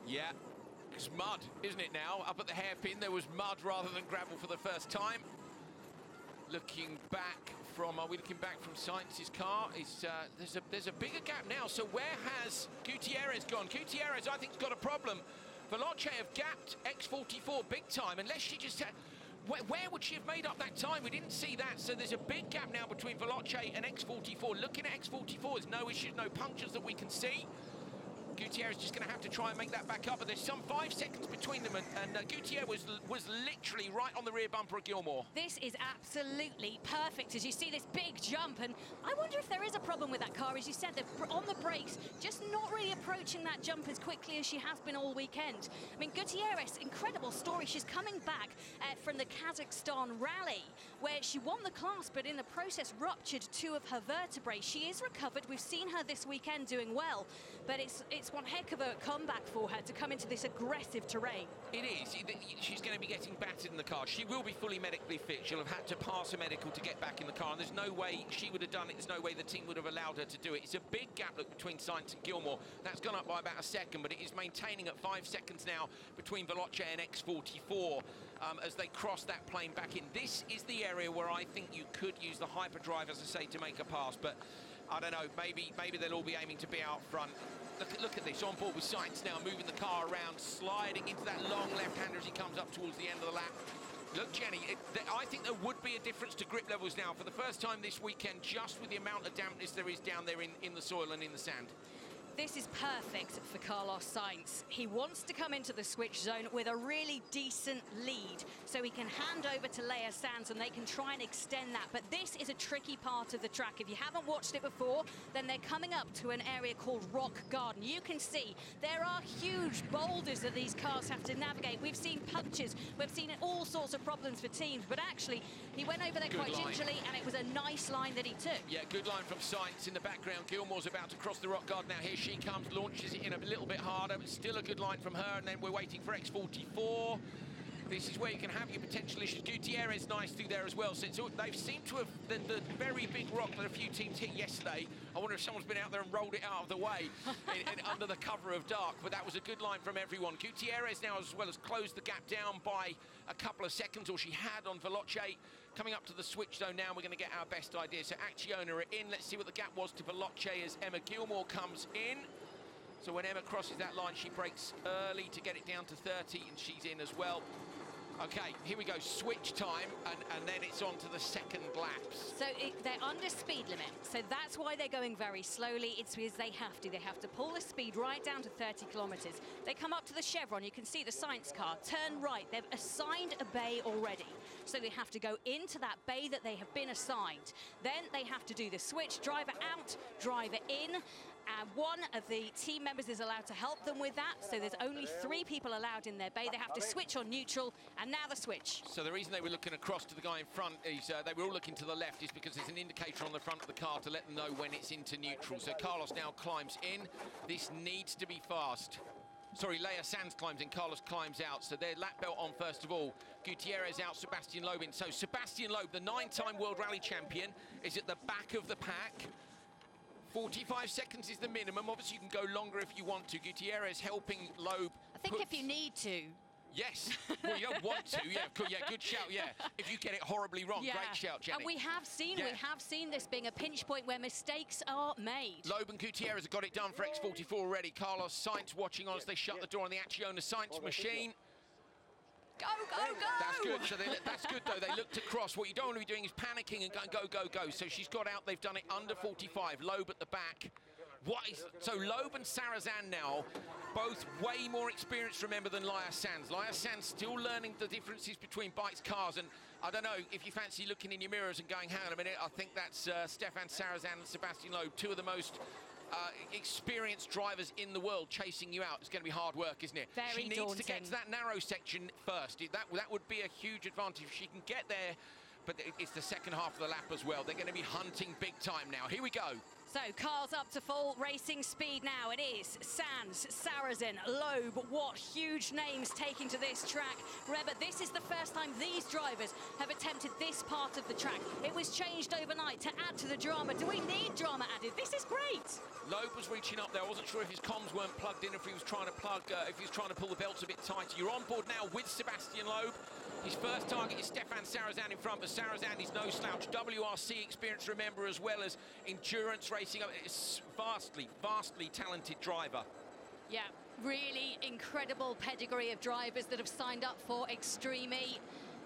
Yeah, it's mud, isn't it now? Up at the hairpin, there was mud rather than gravel for the first time. Looking back from, are we looking back from Sainz's car? There's a bigger gap now. So where has Gutierrez gone? Gutierrez, I think, has got a problem. Veloce have gapped X44 big time, unless she just had... Where would she have made up that time? We didn't see that. So there's a big gap now between Veloce and X44. Looking at X44, there's no issues, no punctures that we can see. Gutierrez is just going to have to try and make that back up, but there's some 5 seconds between them, and Gutierrez was literally right on the rear bumper of Gilmore. This is absolutely perfect as you see this big jump, and I wonder if there is a problem with that car. As you said, they're on the brakes, just not really approaching that jump as quickly as she has been all weekend. I mean, Gutierrez, incredible story. She's coming back from the Kazakhstan rally, where she won the class, but in the process ruptured 2 of her vertebrae. She is recovered. We've seen her this weekend doing well, but it's one heck of a comeback for her to come into this aggressive terrain. It is. She's going to be getting battered in the car. She will be fully medically fit. She'll have had to pass a medical to get back in the car, and there's no way she would have done it. There's no way the team would have allowed her to do it. It's a big gap, look, between Sainz and Gilmore. That's gone up by about a second, but it is maintaining at 5 seconds now between Veloce and X44 as they cross that plane back in. This is the area where I think you could use the hyperdrive, as I say, to make a pass, but I don't know, maybe they'll all be aiming to be out front. Look at this, on board with Sainz now, moving the car around, sliding into that long left-hander as he comes up towards the end of the lap. Look, Jenny, I think there would be a difference to grip levels now for the first time this weekend, just with the amount of dampness there is down there in the soil and in the sand. This is perfect for Carlos Sainz. He wants to come into the switch zone with a really decent lead, so he can hand over to Leia Sands and they can try and extend that. But this is a tricky part of the track. If you haven't watched it before, then they're coming up to an area called Rock Garden. You can see there are huge boulders that these cars have to navigate. We've seen punctures, we've seen all sorts of problems for teams, but actually he went over there quite gingerly, and it was a nice line that he took. Yeah, good line from Sainz in the background. Gilmore's about to cross the Rock Garden now. Here she comes, launches it in a little bit harder, but still a good line from her, and then we're waiting for X44. This is where you can have your potential issues. Gutierrez nice through there as well. So they've seemed to have, the very big rock that a few teams hit yesterday, I wonder if someone's been out there and rolled it out of the way under the cover of dark, but that was a good line from everyone. Gutierrez now as well has closed the gap down by a couple of seconds, or she had on Veloce. Coming up to the switch zone now, we're going to get our best idea. So Acciona are in. Let's see what the gap was to Veloce as Emma Gilmore comes in. So when Emma crosses that line, she breaks early to get it down to 30, and she's in as well. Okay, here we go, switch time, and then it's on to the second laps. So they're under speed limit, so that's why they're going very slowly. It's because they have to. They have to pull the speed right down to 30 kilometres. They come up to the chevron, you can see the science car, turn right. They've assigned a bay already, so they have to go into that bay that they have been assigned. Then they have to do the switch, driver out, driver in. And one of the team members is allowed to help them with that. So there's only 3 people allowed in their bay. They have to switch on neutral, and now the switch. So the reason they were looking across to the guy in front is they were all looking to the left is because there's an indicator on the front of the car to let them know when it's into neutral. So Carlos now climbs in. This needs to be fast. Sorry, Leia Sanz climbs in, Carlos climbs out. So their lap belt on first of all. Gutierrez out, Sebastian Loeb in. So Sebastian Loeb, the 9-time World Rally Champion, is at the back of the pack. 45 seconds is the minimum. Obviously, you can go longer if you want to. Gutierrez helping Loeb. I think if you need to. Yes. Well, you don't want to. Yeah, good shout. Yeah. If you get it horribly wrong, great shout, Jenny. And we have seen this being a pinch point where mistakes are made. Loeb and Gutierrez have got it done for X44 already. Carlos Sainz watching on as they shut the door on the Acciona Sainz machine. Go, go, go! That's good. So that's good, though. They looked across. What you don't want to be doing is panicking and going, go, go, go. So she's got out. They've done it under 45. Loeb at the back. So Loeb and Sarrazin now, both way more experienced, remember, than Leia Sanz. Leia Sanz still learning the differences between bikes, cars, and I don't know if you fancy looking in your mirrors and going, hang on a minute, I think that's Stefan Sarrazin and Sebastian Loeb, 2 of the most experienced drivers in the world chasing you out. It's going to be hard work, isn't it? Very She needs daunting. to get to that narrow section first. That would be a huge advantage if she can get there, but it's the second half of the lap as well. They're going to be hunting big time now. Here we go. So cars up to full racing speed now. It is Sanz, Sarrazin, Loeb. What huge names taking to this track. Remember, this is the first time these drivers have attempted this part of the track. It was changed overnight to add to the drama. Do we need drama added? This is great. Loeb was reaching up there. I wasn't sure if his comms weren't plugged in, if he was trying to pull the belts a bit tighter. You're on board now with Sebastian Loeb. His first target is Stefan Sarrazin in front, but Sarrazin is no slouch. WRC experience, remember, as well as endurance racing. It's vastly talented driver. Yeah, really incredible pedigree of drivers that have signed up for Extreme E.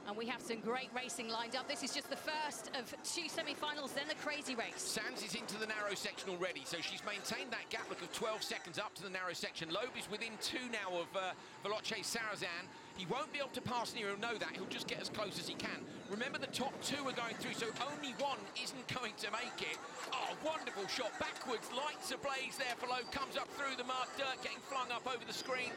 And we have some great racing lined up. This is just the first of 2 semi-finals, then the crazy race. Sanz is into the narrow section already, so she's maintained that gap look of 12 seconds up to the narrow section. Loeb is within 2 now of Veloce Sarrazin. He won't be able to pass near, he'll know that. He'll just get as close as he can. Remember, the top 2 are going through, so only one isn't going to make it. Oh, wonderful shot backwards. Lights ablaze there for Loeb. Comes up through the mud, dirt getting flung up over the screen.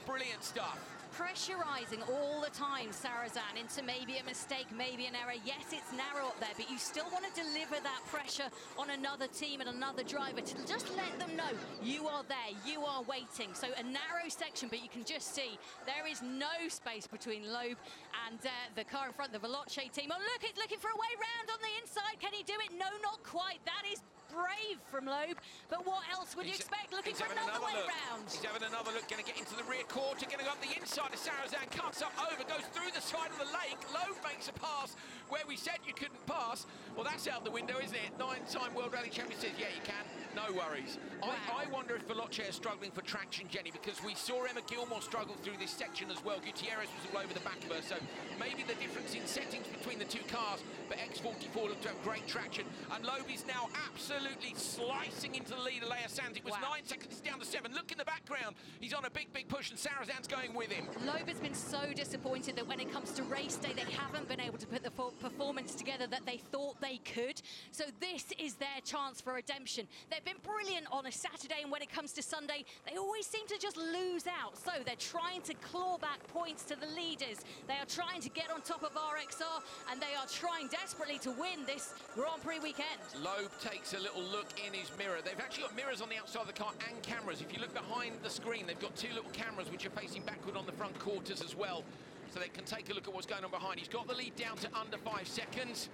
Brilliant stuff. Pressurising all the time, Sarrazin, into maybe a mistake, maybe an error. Yes, it's narrow up there, but you still want to deliver that pressure on another team and another driver to just let them know you are there, you are waiting. So a narrow section, but you can just see there is no space between Loeb and the car in front, the Veloce team. Oh, look, it's looking for a way round on the inside. Can he do it? No, not quite. That is brave from Loeb, but what else would you expect? Looking for another way round. He's having another look, going to get into the rear quarter, going to go up the inside of Sarrazin, cuts up over, goes through the side of the lake. Loeb makes a pass where we said you couldn't pass. Well, that's out the window, isn't it? 9-time World Rally Champion says, yeah, you can. No worries. Wow. I wonder if Veloce is struggling for traction, Jenny, because we saw Emma Gilmore struggle through this section as well. Gutierrez was all over the back of her, so maybe the difference in settings between the 2 cars, but X44 looked to have great traction, and Loeb is now absolutely slicing into the lead of Leia Sanz. It was 9 seconds, it's down to 7. Look in the background. He's on a big push, and Sarrazin's going with him. Loeb has been so disappointed that when it comes to race day, they haven't been able to put the performance together that they thought they could. So this is their chance for redemption. They've been brilliant on a Saturday, and when it comes to Sunday, they always seem to just lose out. So they're trying to claw back points to the leaders. They are trying to get on top of RXR, and they are trying desperately to win this Grand Prix weekend. Loeb takes a little look in his mirror. They've actually got mirrors on the outside of the car and cameras. If you look behind the screen, they've got 2 little cameras which are facing backward on the front quarters as well, so they can take a look at what's going on behind. He's got the lead down to under 5 seconds.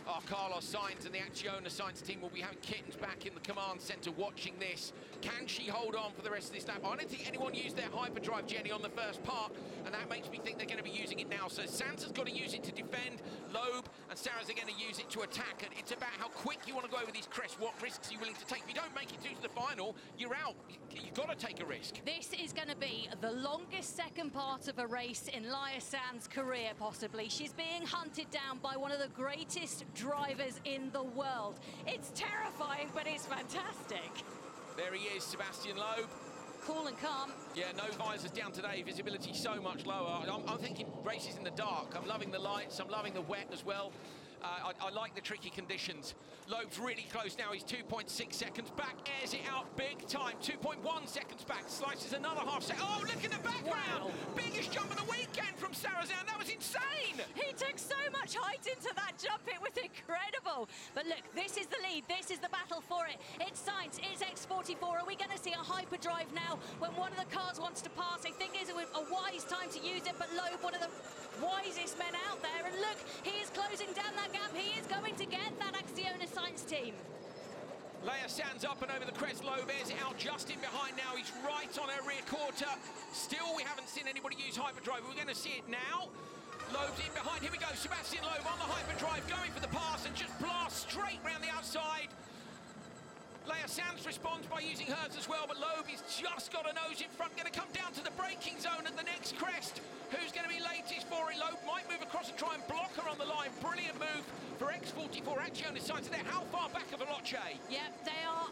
Oh, Carlos Sainz and the Acciona Sainz team will be having kittens back in the command centre watching this. Can she hold on for the rest of this lap? I don't think anyone used their hyperdrive, Jenny, on the first part, and that makes me think they're going to be using it now. So Sanz has got to use it to defend. Loeb and Sarah's going to use it to attack, and it's about how quick you want to go over these crests, what risks are you willing to take. If you don't make it through to the final, you're out. You've got to take a risk. This is going to be the longest second part of a race in Laia Sands' career, possibly. She's being hunted down by one of the greatest drivers in the world. It's terrifying, but it's fantastic. There he is, Sebastian Loeb. Cool and calm. Yeah, no visors down today, visibility so much lower. I'm thinking races in the dark. I'm loving the lights, I'm loving the wet as well. I like the tricky conditions. Loeb's really close now, he's 2.6 seconds back, airs it out big time, 2.1 seconds back, slices another half second. Oh, look at the background! Wow. Biggest jump of the weekend from Sarazan, that was insane! He took so much height into that jump, it was incredible. But look, this is the lead, this is the battle for it. It's Sainz, it's X44. Are we going to see a hyperdrive now when one of the cars wants to pass? I think it's a wise time to use it, but Loeb, one of the wisest men out there, and look, he is closing down that gap. He is going to get that Acciona Sainz team. Laia Sands up and over the crest. Loeb is out just in behind now. He's right on her rear quarter. Still, we haven't seen anybody use hyperdrive. We're going to see it now. Loeb's in behind. Here we go. Sebastian Loeb on the hyperdrive, going for the pass and just blasts straight round the outside. Laia Sands responds by using hers as well, but Loeb has just got a nose in front, going to come down to the braking zone at the next crest. Who's going to be latest for it? Loeb might move across and try and block her on the line. Brilliant move for X44. Acciona Sainz there. How far back of Veloce? Yeah, they are,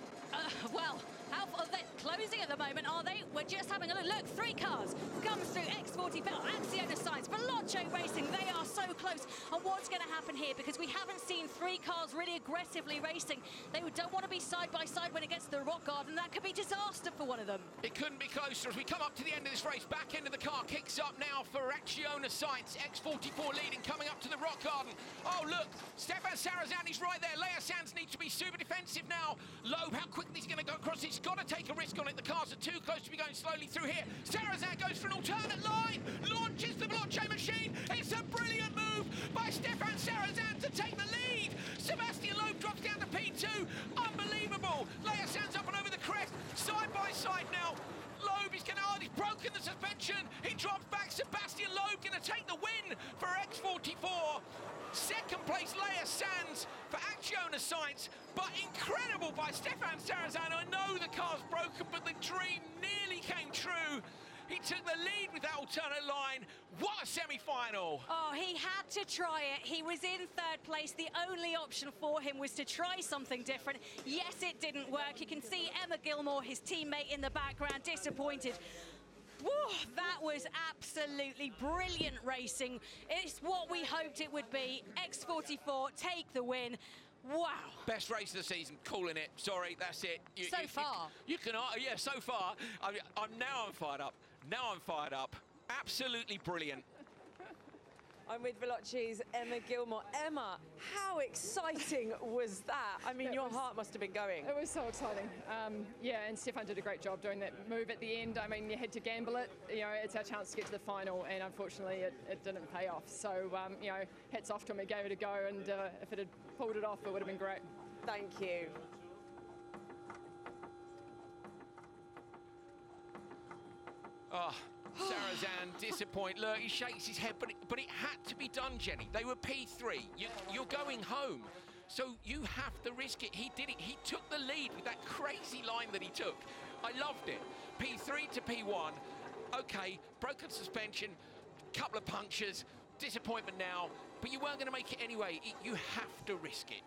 well, how far they're closing at the moment, are they? We're just having a look. Look, 3 cars comes through. X44, Acciona Sainz, Veloce Racing. They are so close. And what's going to happen here? Because we haven't seen 3 cars really aggressively racing. They don't want to be side by side when it gets to the rock garden. That could be disaster for one of them. It couldn't be closer as we come up to the end of this race. Back end of the car kicks up now for Acciona Sainz. X44 leading, coming up to the rock garden. Oh, look, Stefan Sarazan is right there. Laia Sands needs to be super defensive now. Loeb, how quickly he's going to go across. He's got to take a risk on it. The cars are too close to be going slowly through here. Sarazan goes for an alternate line, launches the Veloce machine. It's a brilliant move by Stefan Sarazan to take the lead. Sebastian Loeb drops down to P2. Unbelievable. Laia Sands up and over the crest, side by side now. Loeb is going to, he's broken the suspension. He drops back. Sebastian Loeb going to take the win for X44. Second place, Laia Sands for Acciona Sainz, but incredible by Stefan Sarazan. I know the car's broken, but the dream nearly came true. He took the lead with that alternate line. What a semi-final. Oh, he had to try it. He was in 3rd place. The only option for him was to try something different. Yes, it didn't work. You can see Emma Gilmore, his teammate in the background, disappointed. Woo, that was absolutely brilliant racing. It's what we hoped it would be. X44 take the win. Wow. Best race of the season, calling it. Sorry, that's it. So far. You can, yeah, so far. I'm fired up. Now I'm fired up. Absolutely brilliant. I'm with Veloce's Emma Gilmore. Emma, how exciting was that? I mean, your heart must have been going. It was so exciting. Yeah, and Stefan did a great job doing that move at the end. I mean, you had to gamble it. You know, it's our chance to get to the final, and unfortunately, it didn't pay off. So, you know, hats off to him. He gave it a go, and if it had pulled it off, it would have been great. Thank you. Oh, Sarazan, disappoint. Look, he shakes his head, but it had to be done, Jenny. They were P3. You're going home, so you have to risk it. He did it. He took the lead with that crazy line that he took. I loved it. P3 to P1. Okay, broken suspension, couple of punctures, disappointment now, but you weren't going to make it anyway. You have to risk it.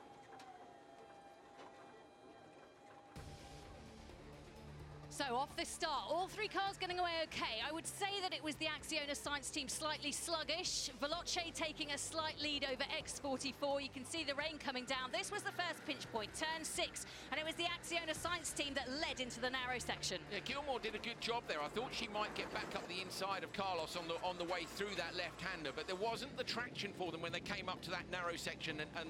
So off the start, all 3 cars getting away okay. I would say that it was the Acciona Sainz team slightly sluggish. Veloce taking a slight lead over X44. You can see the rain coming down. This was the first pinch point, turn 6, and it was the Acciona Sainz team that led into the narrow section. Yeah, Gilmore did a good job there. I thought she might get back up the inside of Carlos on the way through that left-hander, but there wasn't the traction for them when they came up to that narrow section, and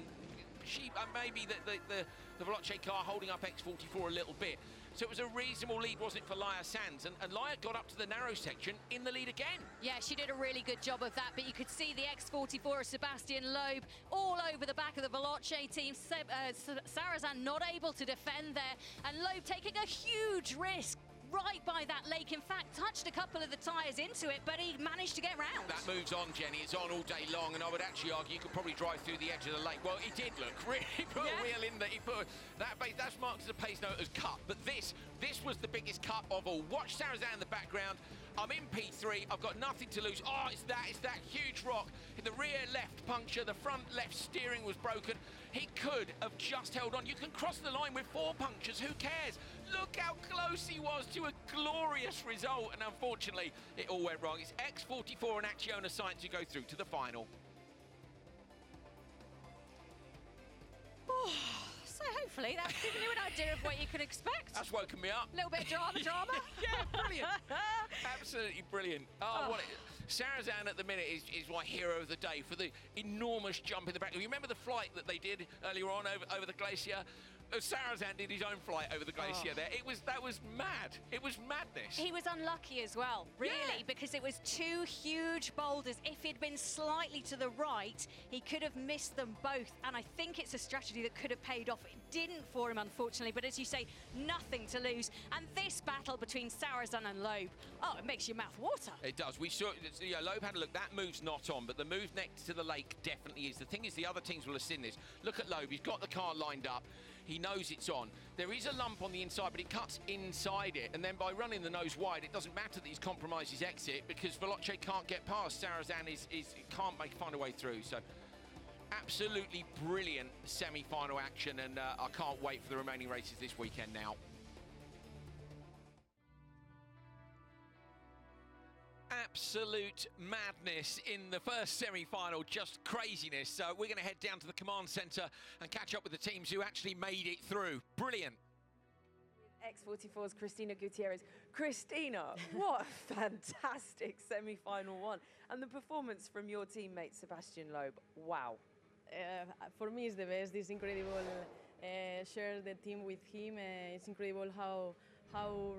she maybe the Veloce car holding up X44 a little bit. So it was a reasonable lead, wasn't it, for Laia Sands? And Laia got up to the narrow section in the lead again. Yeah, she did a really good job of that, but you could see the X44 of Sebastian Loeb all over the back of the Veloce team. Sarazan not able to defend there, and Loeb taking a huge risk. right by that lake. In fact, touched a couple of the tyres into it, but he managed to get round. That moves on, Jenny. It's on all day long, and I would actually argue you could probably drive through the edge of the lake. Well, he did look really put a wheel in that. He put that's marked as a pace note as cut, but this was the biggest cut of all. Watch Sarazan in the background. I'm in P3. I've got nothing to lose. Oh, it's that huge rock. The rear left puncture, the front left steering was broken. He could have just held on. You can cross the line with 4 punctures. Who cares? Look how close he was to a glorious result. And unfortunately, it all went wrong. It's X44 and Acciona Science who go through to the final. So hopefully that's given you an idea of what you can expect. That's woken me up. A little bit of drama. Yeah, brilliant. Absolutely brilliant. Sarazan at the minute is my hero of the day for the enormous jump in the back. You remember the flight that they did earlier on over the glacier? Sarazan did his own flight over the glacier there. That was mad. It was madness. He was unlucky as well, really, because it was 2 huge boulders. If he'd been slightly to the right, he could have missed them both. And I think it's a strategy that could have paid off. It didn't for him, unfortunately, but as you say, nothing to lose. And this battle between Sarazan and Loeb, it makes your mouth water. It does. We saw, Loeb had a look. That move's not on, but the move next to the lake definitely is. The thing is, the other teams will have seen this. Look at Loeb. He's got the car lined up. He knows it's on. There is a lump on the inside, but it cuts inside it. And then by running the nose wide, it doesn't matter that he's compromised his exit because Veloce can't get past. Sarazan can't find a way through. So absolutely brilliant semi-final action, and I can't wait for the remaining races this weekend now. Absolute madness in the first semi-final, just craziness. So we're going to head down to the command centre and catch up with the teams who actually made it through. Brilliant. X44's Cristina Gutierrez. Cristina, what a fantastic semi-final one. And the performance from your teammate, Sebastian Loeb. Wow. For me, it's the best. It's incredible. Share the team with him. It's incredible how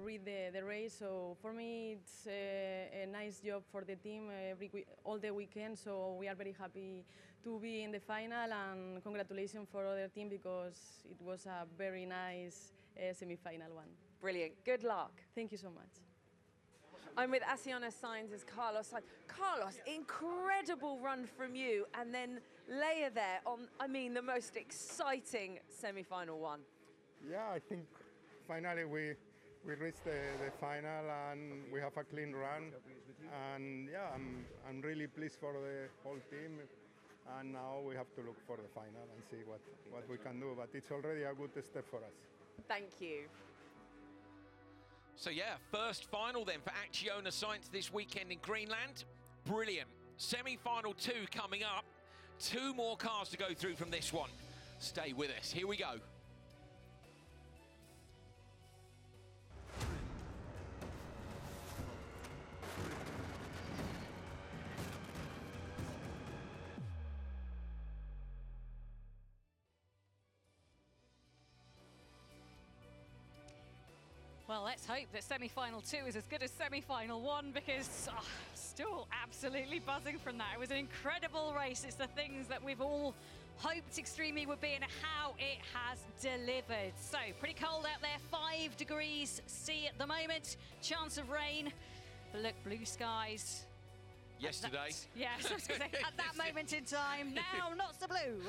read the race. So for me, it's a nice job for the team all the weekend. So we are very happy to be in the final, and congratulations for other team because it was a very nice semi-final one. Brilliant. Good luck. Thank you so much. I'm with Acciona Science's Carlos. Carlos, incredible run from you, and then Leia there on, the most exciting semi-final one. Yeah, I think finally we reached the final and we have a clean run, and yeah, I'm really pleased for the whole team, and now we have to look for the final and see what we can do, but it's already a good step for us. Thank you. So yeah, first final then for Acciona Science this weekend in Greenland. Brilliant. Semi-final 2 coming up. 2 more cars to go through from this one. Stay with us. Here we go. Well, let's hope that semi-final 2 is as good as semi-final 1, because still absolutely buzzing from that. It was an incredible race. It's the things that we've all hoped Extreme would be and how it has delivered. So pretty cold out there, 5 degrees C at the moment, chance of rain, but look, blue skies. Yesterday. Yes, I was going to say, at that moment in time, now not so blue.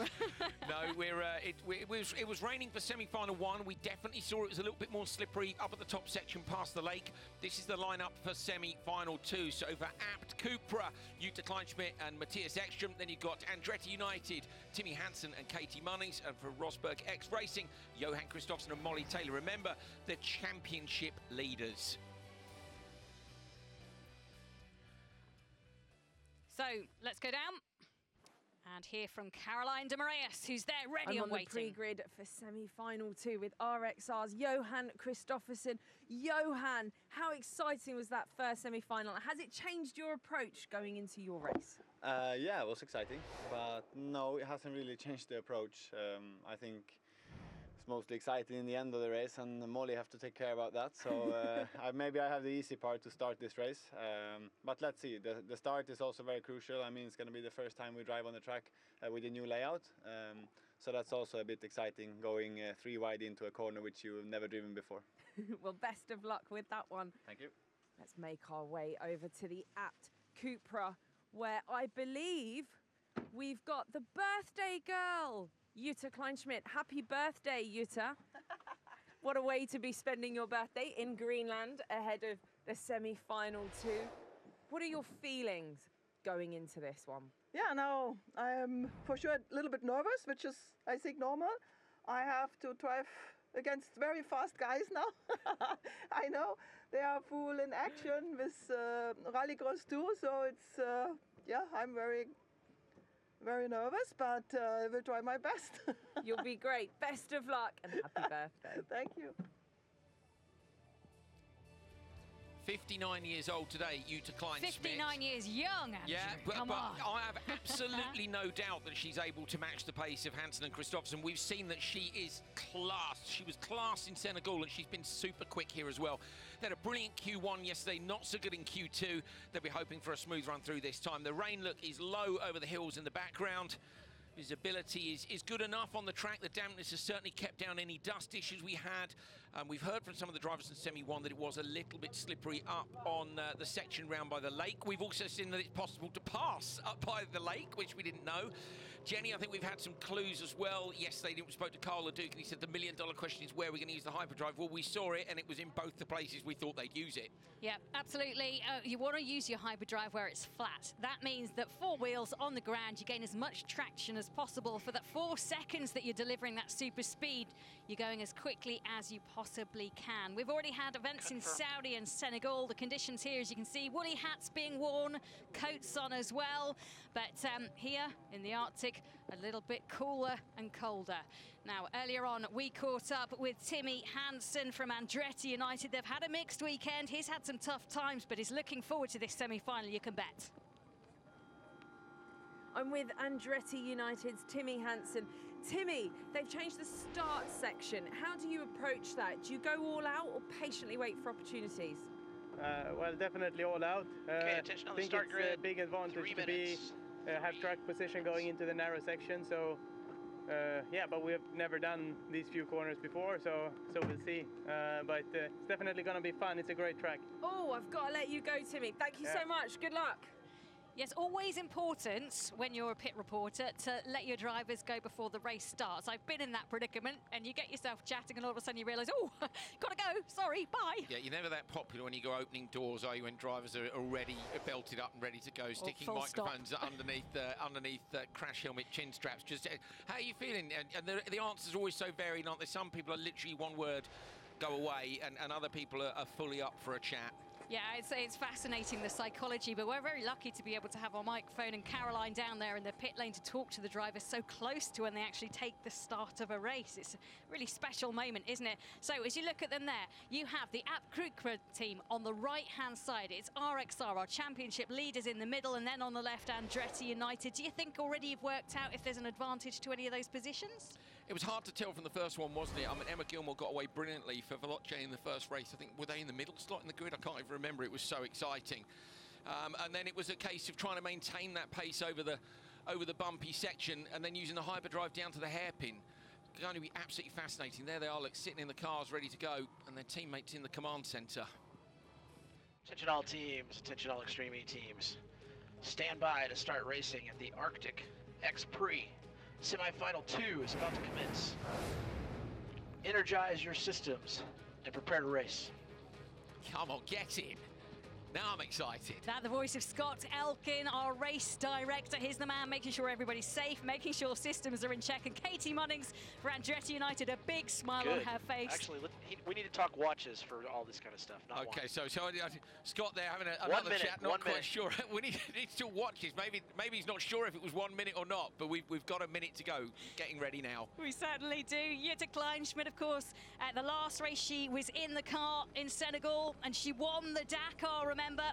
No, it was raining for semi-final 1. We definitely saw it was a little bit more slippery up at the top section past the lake. This is the lineup for semi-final 2. So for Abt Cupra, Jutta Kleinschmidt and Matthias Ekström. Then you've got Andretti United, Timmy Hansen and Katie Munnings. And for Rosberg X Racing, Johan Kristoffersen and Molly Taylor. Remember, the championship leaders. So let's go down and hear from Caroline de Moraes, who's there ready and waiting. I'm on the pre-grid for semi-final 2 with RXR's Johan Kristoffersen. Johan, how exciting was that first semi-final? Has it changed your approach going into your race? Yeah, it was exciting, but no, it hasn't really changed the approach. I think it's mostly exciting in the end of the race, and Molly have to take care about that. So maybe I have the easy part to start this race. But let's see. The start is also very crucial. I mean, it's going to be the first time we drive on the track with a new layout. So that's also a bit exciting, going 3 wide into a corner which you've never driven before. Well, best of luck with that one. Thank you. Let's make our way over to the Abt Cupra, where I believe we've got the birthday girl, Jutta Kleinschmidt. Happy birthday, Jutta. What a way to be spending your birthday in Greenland ahead of the semi-final too. What are your feelings going into this one? Yeah, now I am for sure a little bit nervous, which is, I think, normal. I have to drive against very fast guys now. I know they are full in action with rallycross too, so it's yeah, I'm very nervous, but I will try my best. You'll be great. Best of luck and happy birthday. Thank you. 59 years old today, Jutta Kleinschmidt. 59 years young, Andrew. Yeah, but Come on. I have absolutely no doubt that she's able to match the pace of Hansen and Christophersen. We've seen that she is class. She was class in Senegal, and she's been super quick here as well. They had a brilliant Q1 yesterday, not so good in Q2. They'll be hoping for a smooth run through this time. The rain look is low over the hills in the background. Visibility is good enough on the track. The dampness has certainly kept down any dust issues we had. We've heard from some of the drivers in Semi 1 that it was a little bit slippery up on the section round by the lake. We've also seen that it's possible to pass up by the lake, which we didn't know. Jenny, I think we've had some clues as well. Yesterday we spoke to Carl Leduc and he said the million-dollar question is where we're going to use the hyperdrive. Well, we saw it and it was in both the places we thought they'd use it. Yeah, absolutely. You want to use your hyperdrive where it's flat. That means that 4 wheels on the ground, you gain as much traction as possible. For that 4 seconds that you're delivering that super speed, you're going as quickly as you possibly can. We've already had events in Saudi and Senegal. The conditions here, as you can see, woolly hats being worn, coats on as well. But here in the Arctic, a little bit cooler and colder. Now, earlier on, we caught up with Timmy Hansen from Andretti United. They've had a mixed weekend. He's had some tough times, but he's looking forward to this semi-final, you can bet. I'm with Andretti United's Timmy Hansen. Timmy, they've changed the start section. How do you approach that? Do you go all out or patiently wait for opportunities? Well, definitely all out. Okay, attention on the start grid. I think it's a big advantage to have track position going into the narrow section. So, yeah, but we have never done these few corners before, so we'll see. But it's definitely going to be fun. It's a great track. Oh, I've got to let you go, Timmy. Thank you so much. Good luck. Yes, always important when you're a pit reporter to let your drivers go before the race starts. I've been in that predicament, and you get yourself chatting, and all of a sudden you realise, oh, gotta go, sorry, bye. Yeah, you're never that popular when you go opening doors, are you, when drivers are already belted up and ready to go, sticking microphones underneath crash helmet chin straps. Just how are you feeling? And the answers are always so varied, aren't they? Some people are literally one word, go away, and other people are fully up for a chat. Yeah, it's fascinating, the psychology, but we're very lucky to be able to have our microphone and Caroline down there in the pit lane to talk to the drivers so close to when they actually take the start of a race. It's a really special moment, isn't it? So as you look at them there, you have the Abt Cupra team on the right-hand side. It's RXR, our championship leaders in the middle, and then on the left, Andretti United. Do you think already you've worked out if there's an advantage to any of those positions? It was hard to tell from the first one, wasn't it? I mean, Emma Gilmore got away brilliantly for Veloce in the first race. I think, were they in the middle slot in the grid? I can't even remember. It was so exciting. And then it was a case of trying to maintain that pace over the bumpy section and then using the hyperdrive down to the hairpin. It's going to be absolutely fascinating. There they are, like, sitting in the cars ready to go, and their teammates in the command centre. Attention all teams, attention all Extreme E teams. Stand by to start racing at the Arctic X Prix. Semi-final 2 is about to commence. Energize your systems and prepare to race. Come on, get in. Now I'm excited. That the voice of Scott Elkin, our race director. He's the man making sure everybody's safe, making sure systems are in check. And Katie Munnings for Andretti United, a big smile on her face. Actually, we need to talk watches for all this kind of stuff. Not okay, one. so Scott there having another chat, not quite sure. We need to watches. Maybe he's not sure if it was 1 minute or not, but we've got a minute to go. Getting ready now. We certainly do. Jutta Kleinschmidt, of course, at the last race she was in the car in Senegal and she won the Dakar, remember,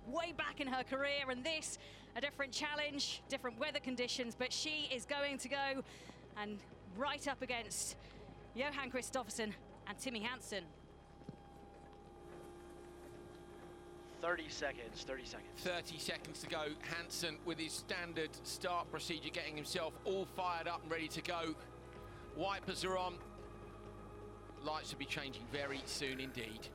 way back in her career, and this, a different challenge, different weather conditions, but she is going to go and right up against Johan Christophersen and Timmy Hansen. 30 seconds, 30 seconds. 30 seconds to go. Hansen with his standard start procedure, getting himself all fired up and ready to go. Wipers are on. lights will be changing very soon indeed.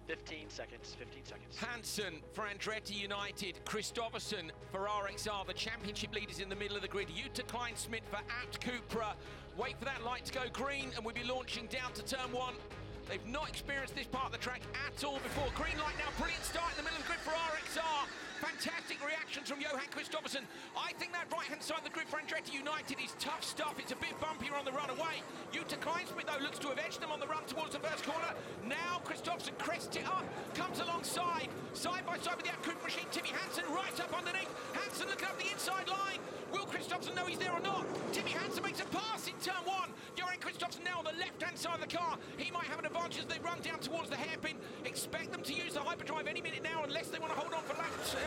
15 seconds, 15 seconds. Hansen for Andretti United, Kristoffersen for RXR, the championship leaders in the middle of the grid. Jutta Kleinsmith for Abt Cupra. Wait for that light to go green and we'll be launching down to turn 1. They've not experienced this part of the track at all before. Green light now, brilliant start in the middle of the grid for RXR. Fantastic reactions from Johan Kristoffersen. I think that right-hand side of the grid for Andretti United is tough stuff. It's a bit bumpier on the run away. Jutta Kleinsmith, though, looks to have edged them on the run towards the first corner. Now Kristoffersen crests it up, comes alongside, side by side with the Abt Cupra machine. Timmy Hansen right up underneath. Hansen looking up the inside line. Will Kristoffersen know he's there or not? Timmy Hansen makes a pass in turn 1. Johan Kristoffersen now on the left-hand side of the car. He might have an advantage as they run down towards the hairpin. Expect them to use the hyperdrive any minute now unless they want to hold on for lap 2.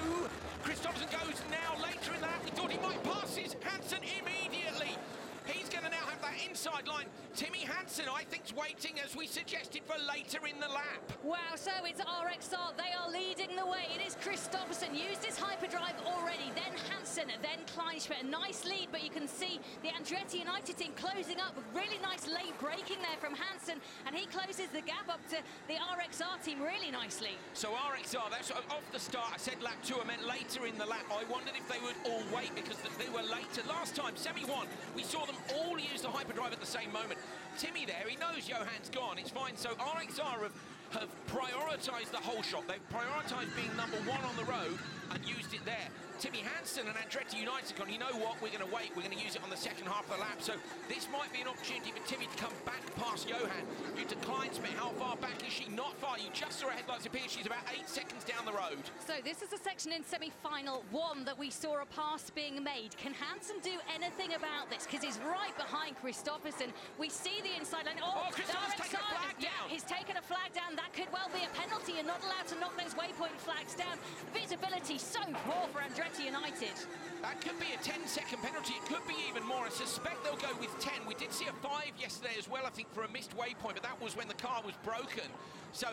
Kristoffersen goes now later in the lap. We thought he might pass his Hansen immediately. He's going to now have that inside line. Timmy Hansen, I think, is waiting, as we suggested, for later in the lap. Wow, so it's RXR. They are leading the way. It is Kristoffersen. Used his hyperdrive already. Then Hansen, then Kleinsmith. A nice lead, but you can see the Andretti United team closing up with really nice late braking there from Hansen. And he closes the gap up to the RXR team really nicely. So RXR, that's off the start. I said lap 2, I meant later in the lap. I wondered if they would all wait because they were later. Last time, Semi-1, we saw them all use the hyperdrive at the same moment. Timmy there, he knows Johan's gone, it's fine. So RXR have prioritised the whole shot. They've prioritised being number 1 on the road and used it there. Timmy Hansen and Andretti United gone, you know what, we're going to wait, we're going to use it on the second half of the lap. So this might be an opportunity for Timmy to come back past Johan. Jutta Kleinsmith, how far back is she? Not far. You just saw her headlights appear. She's about 8 seconds down the road. So this is the section in semi-final 1 that we saw a pass being made. Can Hansen do anything about this? Because he's right behind Kristoffersen. We see the inside line. Oh, Kristoffersen's taken a flag down. Yeah, he's taken a flag down. That could well be a penalty. You're not allowed to knock those waypoint flags down. Visibility so poor for Andretti United. That could be a 10-second penalty. It could be even more. I suspect they'll go with 10. We did see a 5 yesterday as well, I think, for a missed waypoint, but that was when the car was broken. So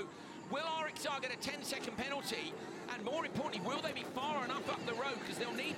will RXR get a 10-second penalty? And more importantly, will they be far enough up the road? Because they'll need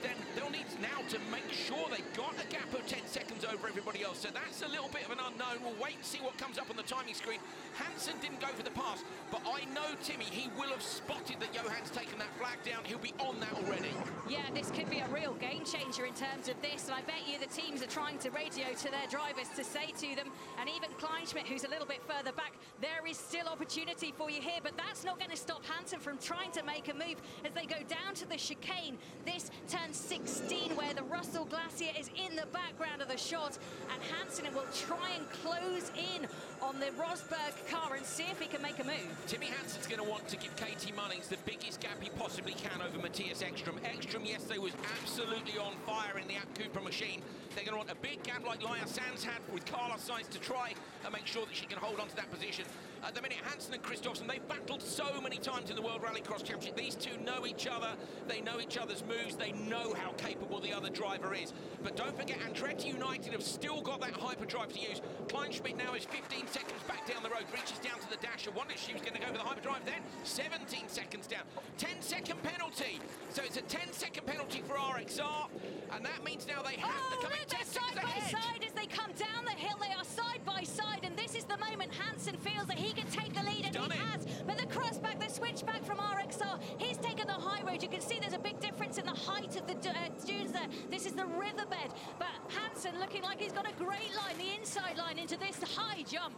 now to make sure they've got a gap of 10 seconds over everybody else. So that's a little bit of an unknown. We'll wait and see what comes up on the timing screen. Hansen didn't go for the pass, but I know Timmy, he will have spotted that Johan's taken that flag down. He'll be on that already. Yeah, this could be a real game changer in terms of this. And I bet you the teams are trying to radio to their drivers to say to them, and even Kleinsmith, who's a little bit further back, there is still opportunity for you here. But that's not going to stop Hansen from trying to make a move as they go down to the chicane. This turn 16, where the Russell Glacier is in the background of the shot, and Hansen will try and close in on the Rosberg car and see if he can make a move. Timmy Hansen's going to want to give Katie Mullings the biggest gap he possibly can over Matthias Ekstrom. Ekstrom yesterday was absolutely on fire in the Abt Cupra machine. They're going to want a big gap like Laia Sanz had with Carla Sainz to try and make sure that she can hold on to that position. At the minute, Hansen and Kristoffersen, they've battled so many times in the World Rallycross Championship. These two know each other, they know each other's moves, they know how capable the other driver is. But don't forget, Andretti United have still got that hyperdrive to use. Kleinschmidt now is 15 seconds back down the road, reaches down to the dash. I wondered if she was going to go for the hyperdrive then. 17 seconds down. 10-second penalty. So it's a 10-second penalty for RXR, and that means now they have to come in 10 seconds ahead. Side by side as they come down the hill, they are side by side, and this is the moment Hansen feels that he can take the lead, and he has. But the crossback, the switchback from RXR, he's taken the high road. You can see there's a big difference in the height of the dunes there. This is the riverbed, but Hansen looking like he's got a great line, the inside line into this high jump.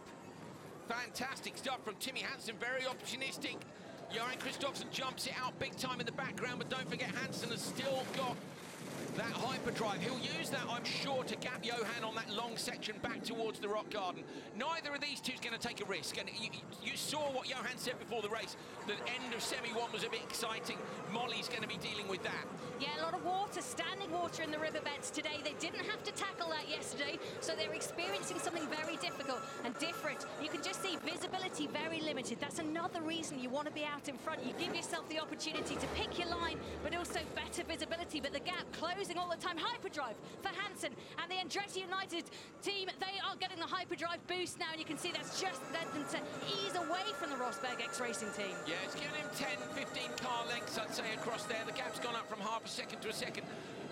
Fantastic stuff from Timmy Hansen, very opportunistic. Johan Kristoffersen jumps it out big time in the background, but don't forget Hansen has still got that hyperdrive. He'll use that, I'm sure, to gap Johan on that long section back towards the rock garden. Neither of these two is going to take a risk, and you saw what Johan said before the race. The end of Semi-1 was a bit exciting. Molly's going to be dealing with that. Yeah, a lot of water, standing water in the riverbeds today. They didn't have to tackle that yesterday, so they're experiencing something very difficult and different. You can just see visibility very limited. That's another reason you want to be out in front. You give yourself the opportunity to pick your line, but also better visibility. But the gap closing all the time. Hyperdrive for Hansen and the Andretti United team. They are getting the hyperdrive boost now, and you can see that's just led them to ease away from the Rosberg X Racing team. Yeah, it's giving him 10, 15 car lengths, I'd say, across there. The gap's gone up from half a second to a second.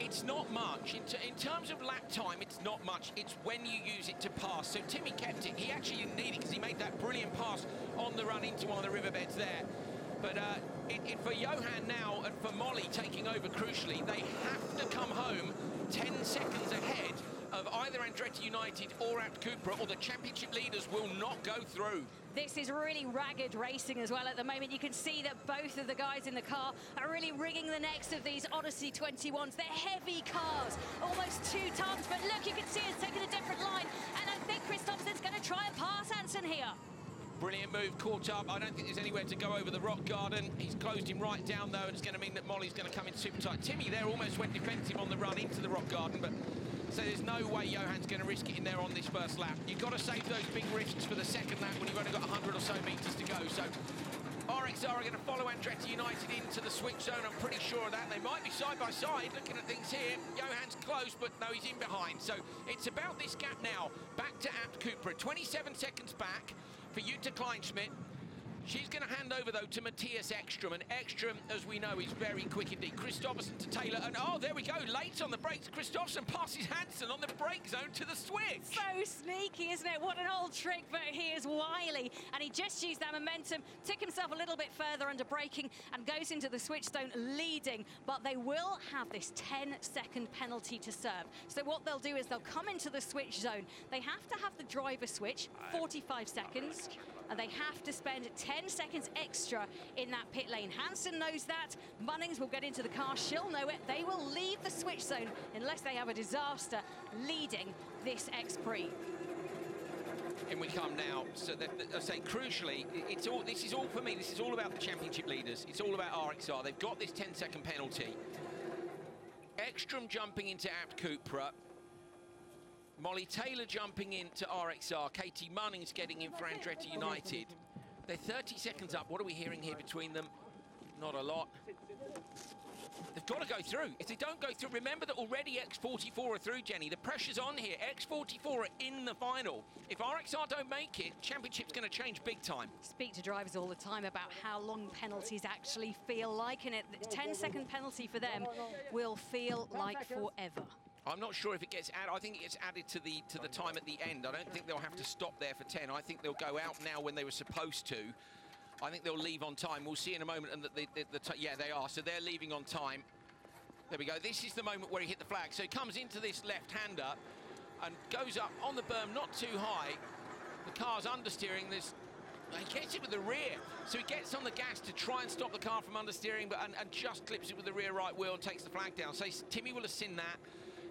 It's not much. In terms of lap time, it's not much. It's when you use it to pass. So Timmy kept it. He actually didn't need it because he made that brilliant pass on the run into one of the riverbeds there. But for Johan now and for Molly taking over crucially, they have to come home 10 seconds ahead of either Andretti United or Abt Cupra, or the championship leaders will not go through. This is really ragged racing as well at the moment. You can see that both of the guys in the car are really wringing the necks of these Odyssey 21s. They're heavy cars, almost 2 tons, but look, you can see it's taken a different line, and I think Kristoffersen's going to try and pass Hansen here. Brilliant move, caught up. I don't think there's anywhere to go over the rock garden. He's closed him right down, though, and it's going to mean that Molly's going to come in super tight. Timmy there almost went defensive on the run into the rock garden, but so there's no way Johan's going to risk it in there on this first lap. You've got to save those big risks for the second lap when you've only got 100 or so metres to go. So RXR are going to follow Andretti United into the switch zone. I'm pretty sure of that. They might be side by side. Looking at things here, Johan's close, but no, he's in behind. So it's about this gap now. Back to Abt Cupra, 27 seconds back for Jutta Kleinschmidt. She's going to hand over, though, to Matthias Ekström, and Ekström, as we know, is very quick indeed. Kristoffersen to Taylor, and oh, there we go, late on the brakes. Kristoffersen passes Hansen on the brake zone to the switch. So sneaky, isn't it? What an old trick, but he is wily, and he just used that momentum, took himself a little bit further under braking, and goes into the switch zone leading, but they will have this 10-second penalty to serve. So what they'll do is they'll come into the switch zone. They have to have the driver switch, 45 seconds, and they have to spend 10 seconds extra in that pit lane. Hansen knows that. Munnings will get into the car. She'll know it. They will leave the switch zone unless they have a disaster leading this X Prix. In we come now. So I say, crucially, it's all. This is all for me. This is all about the championship leaders. It's all about RXR. They've got this 10-second penalty. Ekström jumping into Abt Cupra. Molly Taylor jumping into RXR. Katie Munnings getting in for Andretti United. They're 30 seconds up. What are we hearing here between them? Not a lot. They've got to go through. If they don't go through, remember that already X44 are through, Jenny. The pressure's on here. X44 are in the final. If RXR don't make it, championship's going to change big time. Speak to drivers all the time about how long penalties actually feel like, and the 10-second penalty for them will feel like forever. I'm not sure if it gets added. I think it gets added to the time at the end. I don't think they'll have to stop there for 10. I think they'll go out now when they were supposed to. I think they'll leave on time. We'll see in a moment. And yeah, they are. So they're leaving on time. There we go. This is the moment where he hit the flag. So he comes into this left-hander and goes up on the berm, not too high. The car's understeering. He gets it with the rear. So he gets on the gas to try and stop the car from understeering, but and just clips it with the rear right wheel and takes the flag down. So Timmy will have seen that.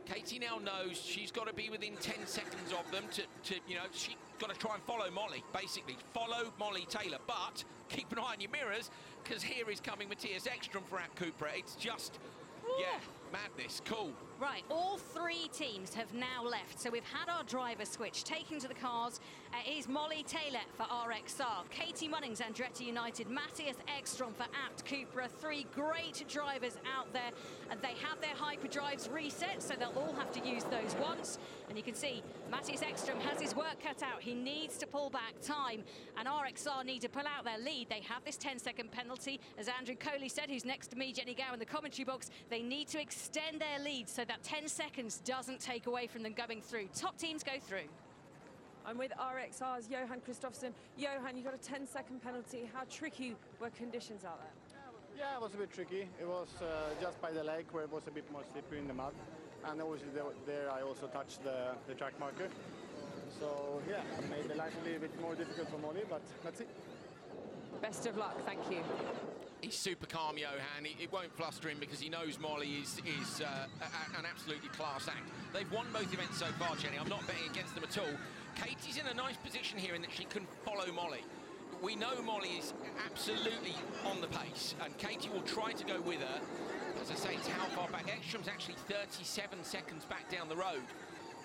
Katie now knows she's got to be within 10 seconds of them to you know, she's got to try and follow Molly, basically. Follow Molly Taylor, but keep an eye on your mirrors, because here is coming Matthias Ekström for Abt Cupra. It's just, yeah, madness. Cool. Right, all 3 teams have now left, so we've had our driver switch. Taking to the cars is Molly Taylor for RXR, Katie Munnings, Andretti United, Matthias Ekström for Abt Cupra. 3 great drivers out there, and they have their hyperdrives reset, so they'll all have to use those once. And you can see Matthias Ekström has his work cut out. He needs to pull back time, and RXR need to pull out their lead. They have this 10-second penalty. As Andrew Coley said, who's next to me, Jenny Gow, in the commentary box, they need to extend their lead so that 10 seconds doesn't take away from them going through. Top teams go through. I'm with RXR's Johan Kristoffersen. Johan, you got a 10-second penalty. How tricky were conditions out there? Yeah, it was a bit tricky. It was just by the lake where it was a bit more slippery in the mud. And obviously there I also touched the track marker. So yeah, made the life a little bit more difficult for Molly, but let's see. Best of luck, thank you. He's super calm, Johan. It won't fluster him because he knows Molly is an absolutely class act. They've won both events so far, Jenny. I'm not betting against them at all. Katie's in a nice position here in that she can follow Molly. We know Molly is absolutely on the pace, and Katie will try to go with her. As I say, it's how far back. Ekström's actually 37 seconds back down the road.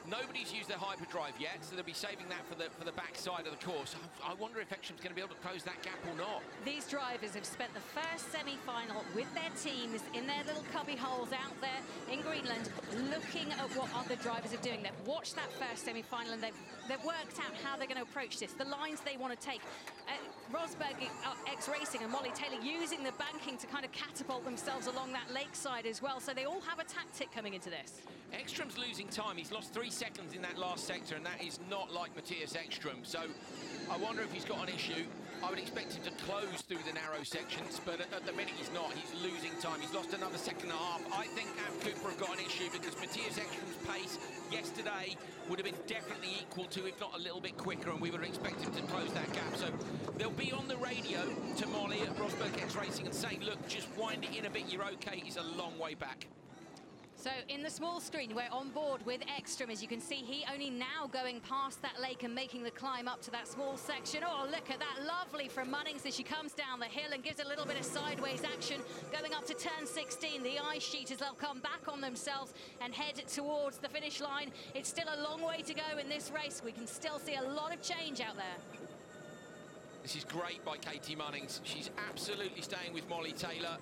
Nobody's used their hyperdrive yet, so they'll be saving that for the back side of the course. I wonder if Ekström's going to be able to close that gap or not. These drivers have spent the first semi-final with their teams in their little cubby holes out there in Greenland, looking at what other drivers are doing. They've watched that first semi-final and they've they've worked out how they're going to approach this, the lines they want to take. Rosberg, X Racing, and Molly Taylor using the banking to kind of catapult themselves along that lakeside as well. So they all have a tactic coming into this. Ekstrom's losing time. He's lost 3 seconds in that last sector, and that is not like Matthias Ekstrom. So I wonder if he's got an issue. I would expect him to close through the narrow sections, but at the minute he's not. He's losing time. He's lost another second and a half. I think Ab Cooper have got an issue because Matthias Ekstrom's pace yesterday would have been definitely equal to, if not a little bit quicker, and we would have expected him to close that gap. So they'll be on the radio to Molly at Rosberg X Racing and saying, look, just wind it in a bit, you're okay. He's a long way back. So in the small screen, we're on board with Ekstrom. As you can see, he only now going past that lake and making the climb up to that small section. Oh, look at that, lovely from Munnings as she comes down the hill and gives a little bit of sideways action going up to turn 16. The ice sheet as they'll come back on themselves and head towards the finish line. It's still a long way to go in this race. We can still see a lot of change out there. This is great by Katie Munnings. She's absolutely staying with Molly Taylor.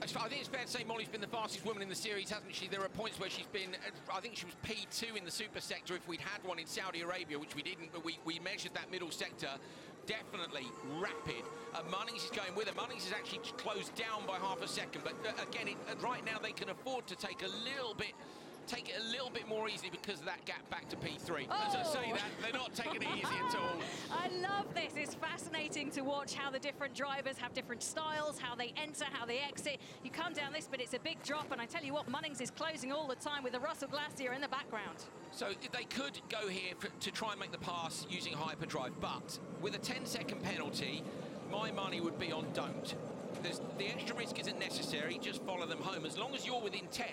I think it's fair to say Molly's been the fastest woman in the series, hasn't she? There are points where she's been, I think she was P2 in the super sector if we'd had one in Saudi Arabia, which we didn't, but we measured that middle sector. Definitely rapid. Munnings is going with her. Munnings is actually closed down by half a second, but again, right now they can afford to take it a little bit more easily because of that gap back to P3. Oh. As I say that, they're not taking it easy at all. I love this. It's fascinating to watch how the different drivers have different styles, how they enter, how they exit. You come down this, but it's a big drop, and I tell you what, Munnings is closing all the time with the Russell Glacier in the background. So they could go here to try and make the pass using hyperdrive, but with a 10-second penalty, my money would be on don't. The extra risk isn't necessary, just follow them home. As long as you're within 10,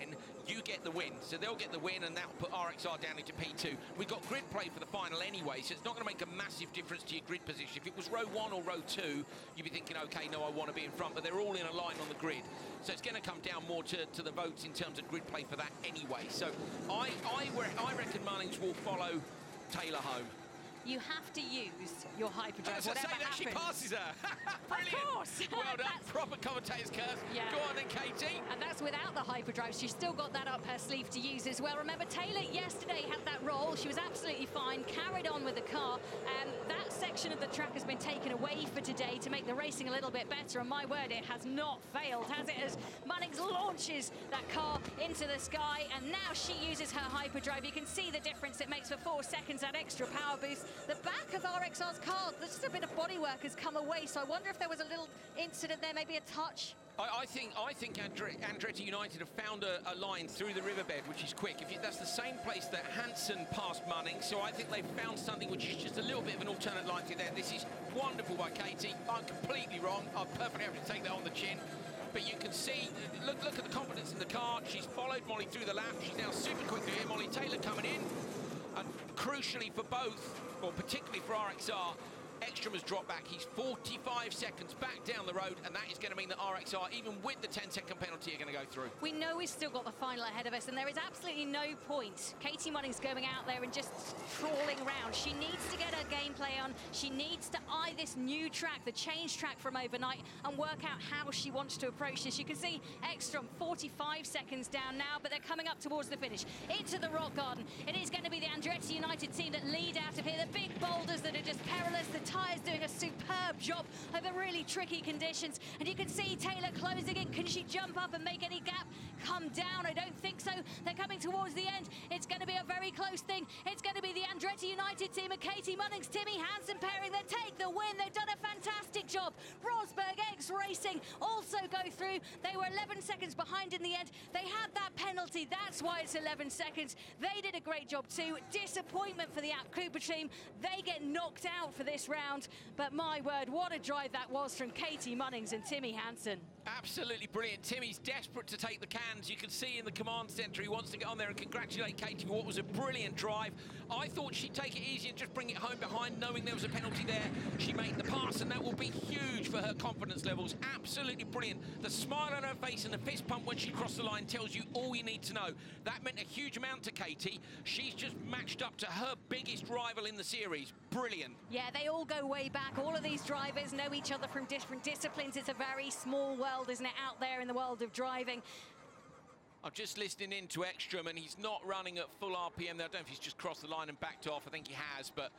you get the win. So they'll get the win, and that'll put RXR down into P2. We've got grid play for the final anyway, so it's not going to make a massive difference to your grid position. If it was row 1 or row 2, you'd be thinking, okay, no, I want to be in front, but they're all in a line on the grid. So it's going to come down more to the votes in terms of grid play for that anyway. So I reckon Munnings will follow Taylor home. You have to use your hyperdrive, whatever happens. She passes her. Brilliant. Of course. Well done. Proper commentator's curse. Yeah. Go on then, Katie. And that's without the hyperdrive. She's still got that up her sleeve to use as well. Remember, Taylor yesterday had that roll. She was absolutely fine, carried on with the car. And that section of the track has been taken away for today to make the racing a little bit better. And my word, it has not failed, has it? As Munnings launches that car into the sky. And now she uses her hyperdrive. You can see the difference it makes for 4 seconds, that extra power boost. The back of RXR's car, there's just a bit of bodywork has come away, so I wonder if there was a little incident there, maybe a touch. I think Andretti United have found a line through the riverbed, which is quick. That's the same place that Hansen passed Munnings, so I think they've found something which is just a little bit of an alternate line through there. This is wonderful by Katie. I'm completely wrong. I'm perfectly happy to take that on the chin. But you can see, look at the confidence in the car. She's followed Molly through the lap. She's now super quickly here. Molly Taylor coming in. And crucially for both, or particularly for RXR, Ekstrom has dropped back. He's 45 seconds back down the road, and that is going to mean that RXR, even with the 10-second penalty, are going to go through. We know we've still got the final ahead of us, and there is absolutely no point Katie Munnings going out there and just trawling around. She needs to get her gameplay on. She needs to eye this new track, the change track from overnight, and work out how she wants to approach this. You can see Ekstrom 45 seconds down now, but they're coming up towards the finish. Into the rock garden. It is going to be the Andretti United team that lead out of here. The big boulders that are just perilous. The tyres doing a superb job over really tricky conditions. And you can see Taylor closing in. Can she jump up and make any gap? Come down? I don't think so. They're coming towards the end. It's going to be a very close thing. It's going to be the Andretti United team and Katie Munnings, Timmy Hansen pairing that take the win. They've done a fantastic job. Rosberg X Racing also go through. They were 11 seconds behind in the end. They had that penalty. That's why it's 11 seconds. They did a great job too. Disappointment for the Ab Cooper team. They get knocked out for this round. But my word, what a drive that was from Katie Munnings and Timmy Hansen. Absolutely brilliant. Timmy's desperate to take the cans. You can see in the command centre he wants to get on there and congratulate Katie for what was a brilliant drive. I thought she'd take it easy and just bring it home behind, knowing there was a penalty there. She made the pass, and that will be huge for her confidence levels. Absolutely brilliant. The smile on her face and the fist pump when she crossed the line tells you all you need to know. That meant a huge amount to Katie. She's just matched up to her biggest rival in the series. Brilliant. Yeah, they all go way back. All of these drivers know each other from different disciplines. It's a very small world, isn't it, out there in the world of driving. I'm just listening in to Ekstrom, and he's not running at full RPM there. I don't know if he's just crossed the line and backed off. I think he has, but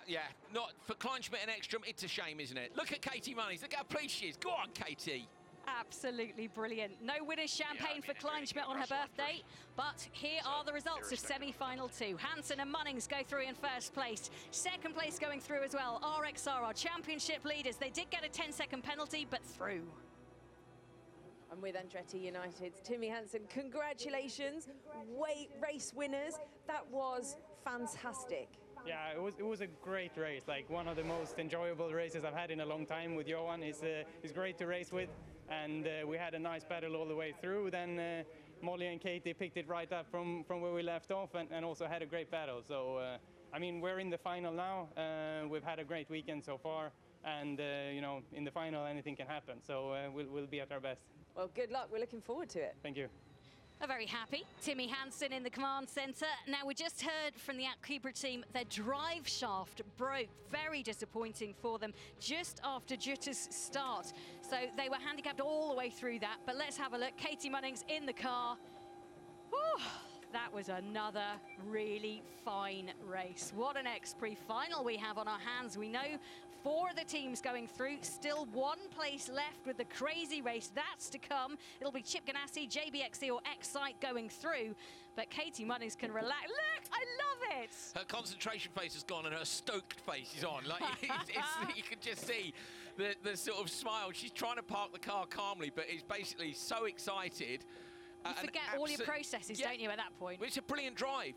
yeah, not for Kleinschmidt and Ekstrom. It's a shame, isn't it? Look at Katie Munnings. Look how pleased she is. Go on, Katie. Absolutely brilliant. No winner's champagne for Kleinschmidt on her birthday, but here are the results of semi-final 2. Hansen and Munnings go through in first place. Second place going through as well. RXR are championship leaders. They did get a 10-second penalty, but through. And with Andretti United's Timmy Hansen, congratulations, race winners. That was fantastic. Yeah, it was a great race, like one of the most enjoyable races I've had in a long time with Johan. He's great to race with, and we had a nice battle all the way through. Then Molly and Katie picked it right up from where we left off, and also had a great battle. So, I mean, we're in the final now. We've had a great weekend so far, and you know, in the final anything can happen. So we'll be at our best. Well, good luck. We're looking forward to it. Thank you. A very happy Timmy Hansen in the command centre. Now, we just heard from the Cooper team, their drive shaft broke. Very disappointing for them just after Jutta's start. So they were handicapped all the way through that. But let's have a look. Katie Munnings in the car. Whew, that was another really fine race. What an X Prix final we have on our hands. We know 4 of the teams going through, still 1 place left with the crazy race. That's to come. It'll be Chip Ganassi, JBXC or Excite going through, but Katie Munnings can relax. Look, I love it. Her concentration face has gone and her stoked face is on. Like you can just see the sort of smile. She's trying to park the car calmly, but is basically so excited. You forget all your processes, don't you, at that point? It's a brilliant drive.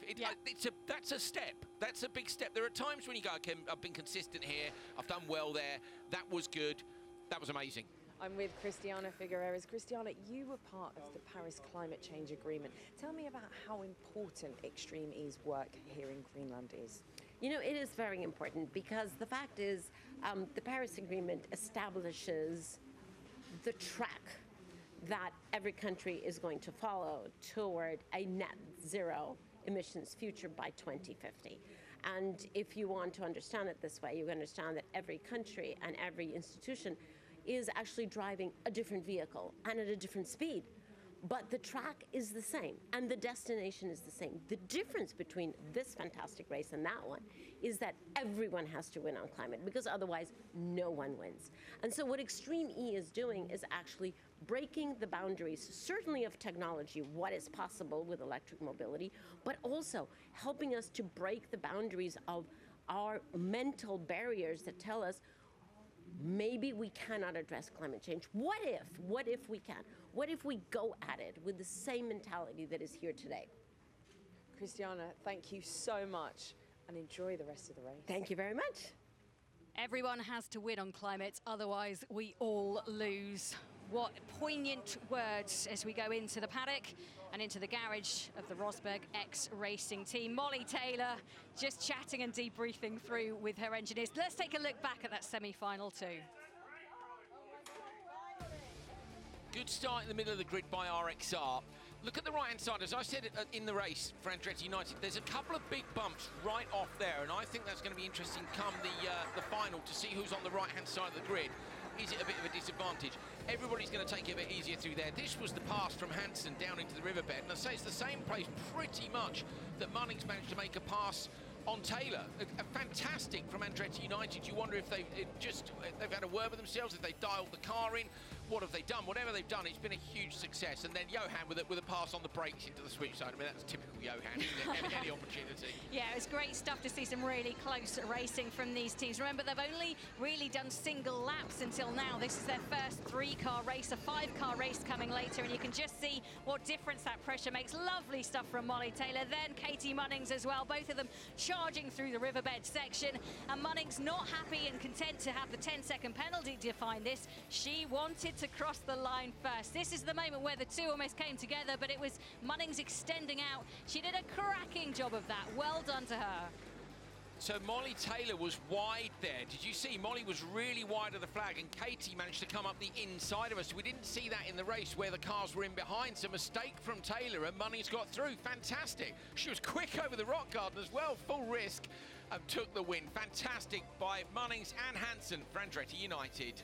That's a step. That's a big step. There are times when you go, okay, I've been consistent here. I've done well there. That was good. That was amazing. I'm with Christiana Figueres. Christiana, you were part of the Paris Climate Change Agreement. Tell me about how important Extreme E's work here in Greenland is. You know, it is very important because the fact is the Paris Agreement establishes the track that every country is going to follow toward a net zero emissions future by 2050. And if you want to understand it this way, you understand that every country and every institution is actually driving a different vehicle and at a different speed. But the track is the same and the destination is the same. The difference between this fantastic race and that one is that everyone has to win on climate because otherwise no one wins. And so what Extreme E is doing is actually breaking the boundaries, certainly of technology, what is possible with electric mobility, but also helping us to break the boundaries of our mental barriers that tell us maybe we cannot address climate change. What if we can? What if we go at it with the same mentality that is here today? Christiana, thank you so much and enjoy the rest of the race. Thank you very much. Everyone has to win on climate, otherwise we all lose. What poignant words as we go into the paddock and into the garage of the Rosberg X Racing team. Molly Taylor just chatting and debriefing through with her engineers. Let's take a look back at that semi-final too. Good start in the middle of the grid by RXR. Look at the right-hand side. As I said in the race for Andretti United, there's a couple of big bumps right off there, and I think that's going to be interesting come the final to see who's on the right-hand side of the grid. Is it a bit of a disadvantage? Everybody's going to take it a bit easier through there. This was the pass from Hansen down into the riverbed, and I say it's the same place pretty much that Munnings managed to make a pass on Taylor. A fantastic from Andretti United. You wonder if they've had a word with themselves, if they've dialed the car in. What have they done? Whatever they've done, it's been a huge success. And then Johan with a pass on the brakes into the switch side. I mean, that's typical Johan, isn't it? Any opportunity. Yeah, it was great stuff to see some really close racing from these teams. Remember, they've only really done single laps until now. This is their first 3-car race, a 5-car race coming later, and you can just see what difference that pressure makes. Lovely stuff from Molly Taylor. Then Katie Munnings as well, both of them charging through the riverbed section. And Munnings not happy and content to have the 10-second penalty to define this. She wanted to cross the line first. This is the moment where the two almost came together, but it was Munnings extending out. She did a cracking job of that. Well done to her. So Molly Taylor was wide there. Did you see? Molly was really wide of the flag, and Katie managed to come up the inside of us. We didn't see that in the race where the cars were in behind. So mistake from Taylor, and Munnings got through. Fantastic. She was quick over the rock garden as well. Full risk, and took the win. Fantastic by Munnings and Hansen for Andretti United.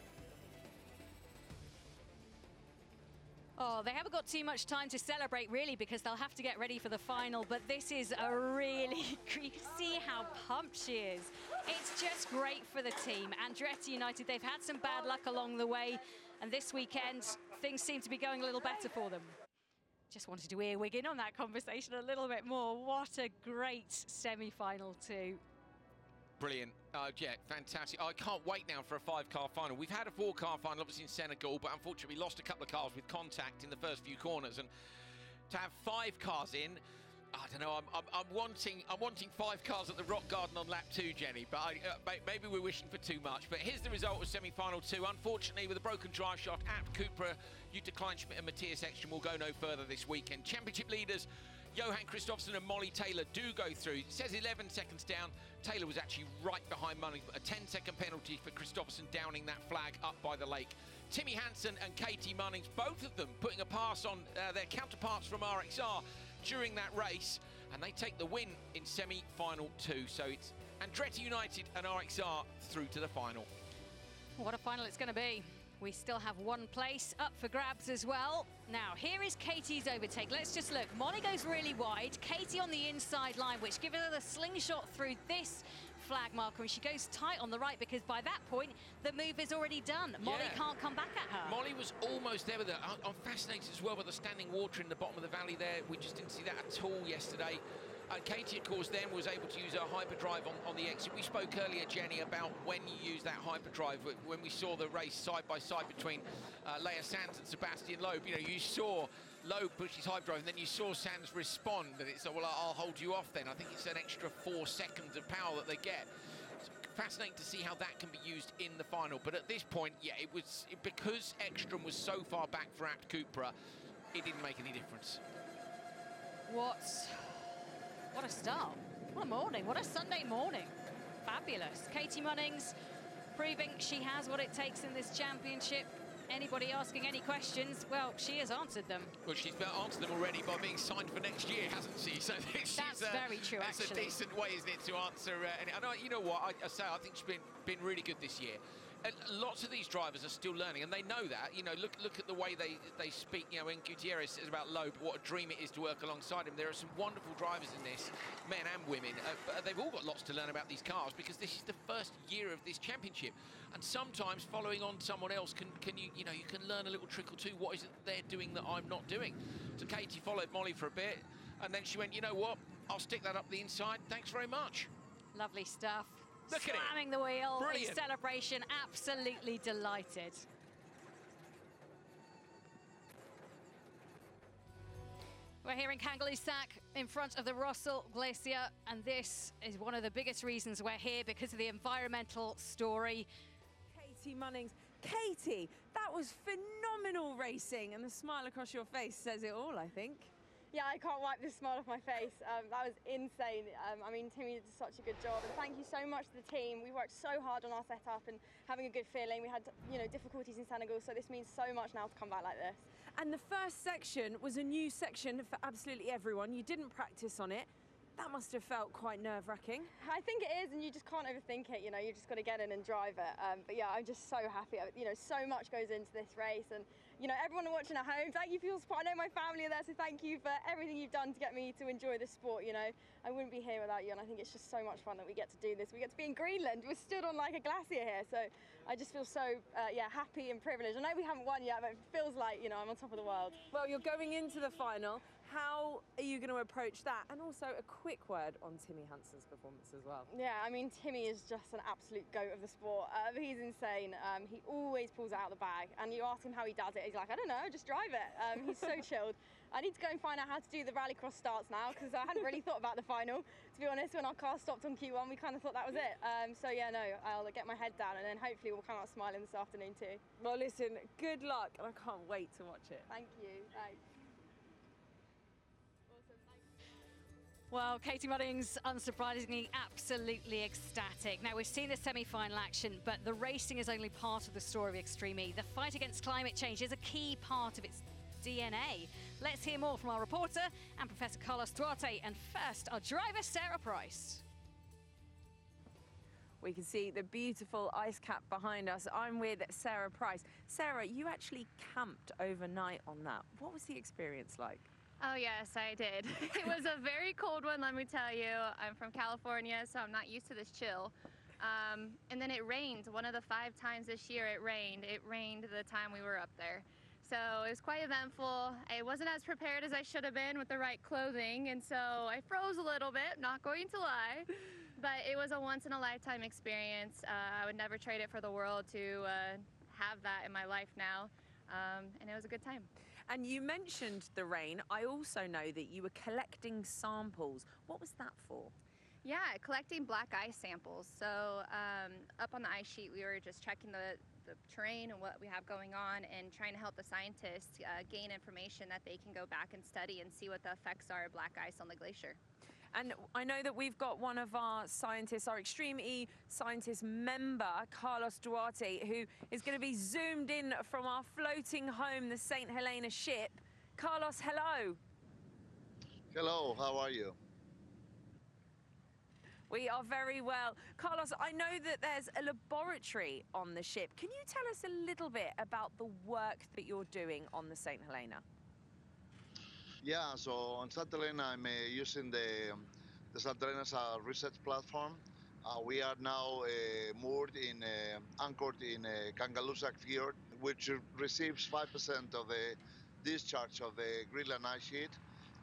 Oh, they haven't got too much time to celebrate, really, because they'll have to get ready for the final. But this is a really... You can see how pumped she is. It's just great for the team. Andretti United, they've had some bad luck along the way. And this weekend, things seem to be going a little better for them. Just wanted to earwig in on that conversation a little bit more. What a great semi-final too. Brilliant. Yeah, fantastic. I can't wait now for a 5-car final. We've had a 4-car final, obviously, in Senegal, but unfortunately we lost a couple of cars with contact in the first few corners. And to have 5 cars in, I don't know, I'm wanting 5 cars at the Rock Garden on lap 2, Jenny, but maybe we're wishing for too much. But here's the result of semi-final 2. Unfortunately, with a broken drive shaft, Abt Cupra, Jutta Kleinschmidt and Matthias Ekstrom will go no further this weekend. Championship leaders Johan Kristoffersson and Molly Taylor do go through. It says 11 seconds down. Taylor was actually right behind Munnings, but a 10-second penalty for Kristoffersson downing that flag up by the lake. Timmy Hansen and Katie Munnings, both of them putting a pass on their counterparts from RXR during that race, and they take the win in semi-final 2. So it's Andretti United and RXR through to the final. What a final it's going to be. We still have one place up for grabs as well. Now, here is Katie's overtake. Let's just look. Molly goes really wide. Katie on the inside line, which gives her the slingshot through this flag marker, and she goes tight on the right because by that point, the move is already done. Molly can't come back at her. Molly was almost there with it. I'm fascinated as well with the standing water in the bottom of the valley there. We just didn't see that at all yesterday. Katie, of course, then was able to use her hyperdrive on the exit. We spoke earlier, Jenny, about when you use that hyperdrive, when we saw the race side by side between Leia Sands and Sebastian Loeb. You know, you saw Loeb push his hyperdrive, and then you saw Sands respond, and it's like, well, I'll hold you off then. I think it's an extra 4 seconds of power that they get. It's fascinating to see how that can be used in the final. But at this point, yeah, it was because Ekstrom was so far back for Abt Cupra, it didn't make any difference. What a start. What a morning. What a Sunday morning. Fabulous. Katie Munnings proving she has what it takes in this championship. Anybody asking any questions, well, she has answered them. Well, she's answered them already by being signed for next year, hasn't she? So that's very true, actually. It's a decent way, isn't it, to answer any. And you know what? I think she's been really good this year. And lots of these drivers are still learning, and they know that. You know, look at the way they speak. You know, when Gutierrez says about Loeb, what a dream it is to work alongside him. There are some wonderful drivers in this, men and women. But they've all got lots to learn about these cars because this is the first year of this championship. And sometimes following on someone else you can learn a little trick or two. What is it they're doing that I'm not doing? So Katie followed Molly for a bit, and then she went, you know what? I'll stick that up the inside. Thanks very much. Lovely stuff. Look at it. Slamming the wheel Brilliant. in celebration. Absolutely delighted. We're here in Kangerlussuaq in front of the Rossel Glacier, and this is one of the biggest reasons we're here because of the environmental story. Katie Munnings. Katie, that was phenomenal racing, and the smile across your face says it all, I think. Yeah, I can't wipe the smile off my face. That was insane. I mean, Timmy did such a good job, and thank you so much to the team. We worked so hard on our setup and having a good feeling. We had, difficulties in Senegal, so this means so much now to come back like this. And the first section was a new section for absolutely everyone. You didn't practice on it. That must have felt quite nerve-wracking. I think it is, and you just can't overthink it. You just got to get in and drive it. But yeah, I'm just so happy. So much goes into this race, and everyone watching at home, thank you for your support. I know my family are there, so thank you for everything you've done to get me to enjoy this sport. I wouldn't be here without you, and I think it's just so much fun that we get to do this. We get to be in Greenland. We're stood on like a glacier here, so I just feel so happy and privileged. I know we haven't won yet, but it feels like I'm on top of the world. Well, you're going into the final. How are you going to approach that? And also a quick word on Timmy Hansen's performance as well. Yeah, I mean, Timmy is just an absolute goat of the sport. He's insane. He always pulls it out of the bag. And you ask him how he does it, he's like, I don't know, just drive it. He's so chilled. I need to go and find out how to do the rallycross starts now, because I hadn't really thought about the final. To be honest, when our car stopped on Q1, we kind of thought that was it. So yeah, no, I'll get my head down, and then hopefully we'll come out smiling this afternoon too. Well, listen, good luck, and I can't wait to watch it. Thank you. Thanks. Well, Katie Munnings, unsurprisingly, absolutely ecstatic. Now, we've seen the semi-final action, but the racing is only part of the story of Extreme E. The fight against climate change is a key part of its DNA. Let's hear more from our reporter and Professor Carlos Duarte. And first, our driver, Sarah Price. We can see the beautiful ice cap behind us. I'm with Sarah Price. Sarah, you actually camped overnight on that. What was the experience like? Oh yes, I did. It was a very cold one, let me tell you. I'm from California, so I'm not used to this chill. And then it rained. One of the 5 times this year it rained. It rained the time we were up there. So it was quite eventful. I wasn't as prepared as I should have been with the right clothing, and so I froze a little bit, not going to lie. But it was a once-in-a-lifetime experience. I would never trade it for the world to have that in my life now, and it was a good time. And you mentioned the rain. I also know that you were collecting samples. What was that for? Yeah, collecting black ice samples. So up on the ice sheet, we were just checking the terrain and what we have going on and trying to help the scientists gain information that they can go back and study and see what the effects are of black ice on the glacier. And I know that we've got one of our scientists, our Extreme E scientist member, Carlos Duarte, who is going to be zoomed in from our floating home, the St. Helena ship. Carlos, hello. Hello, how are you? We are very well. Carlos, I know that there's a laboratory on the ship. Can you tell us a little bit about the work that you're doing on the St. Helena? Yeah, so on St. Helena, I'm using the St. Helena as a research platform. We are now moored anchored in Kangalusak Fjord, which receives 5% of the discharge of the Greenland ice sheet,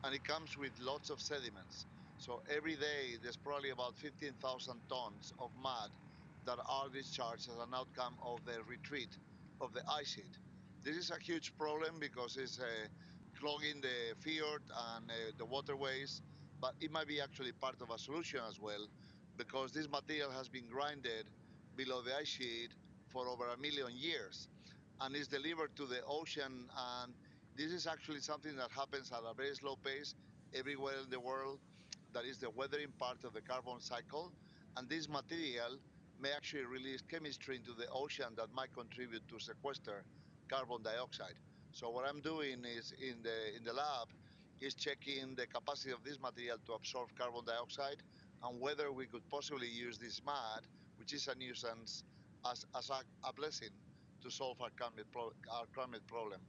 and it comes with lots of sediments. So every day there's probably about 15,000 tons of mud that are discharged as an outcome of the retreat of the ice sheet. This is a huge problem because it's clogging the fjord and the waterways, but it might be actually part of a solution as well, because this material has been grinded below the ice sheet for over 1 million years and is delivered to the ocean, and this is actually something that happens at a very slow pace everywhere in the world. That is the weathering part of the carbon cycle, and this material may actually release chemistry into the ocean that might contribute to sequester carbon dioxide. So what I'm doing is in the lab is checking the capacity of this material to absorb carbon dioxide and whether we could possibly use this mud, which is a nuisance, as a blessing to solve our climate problem.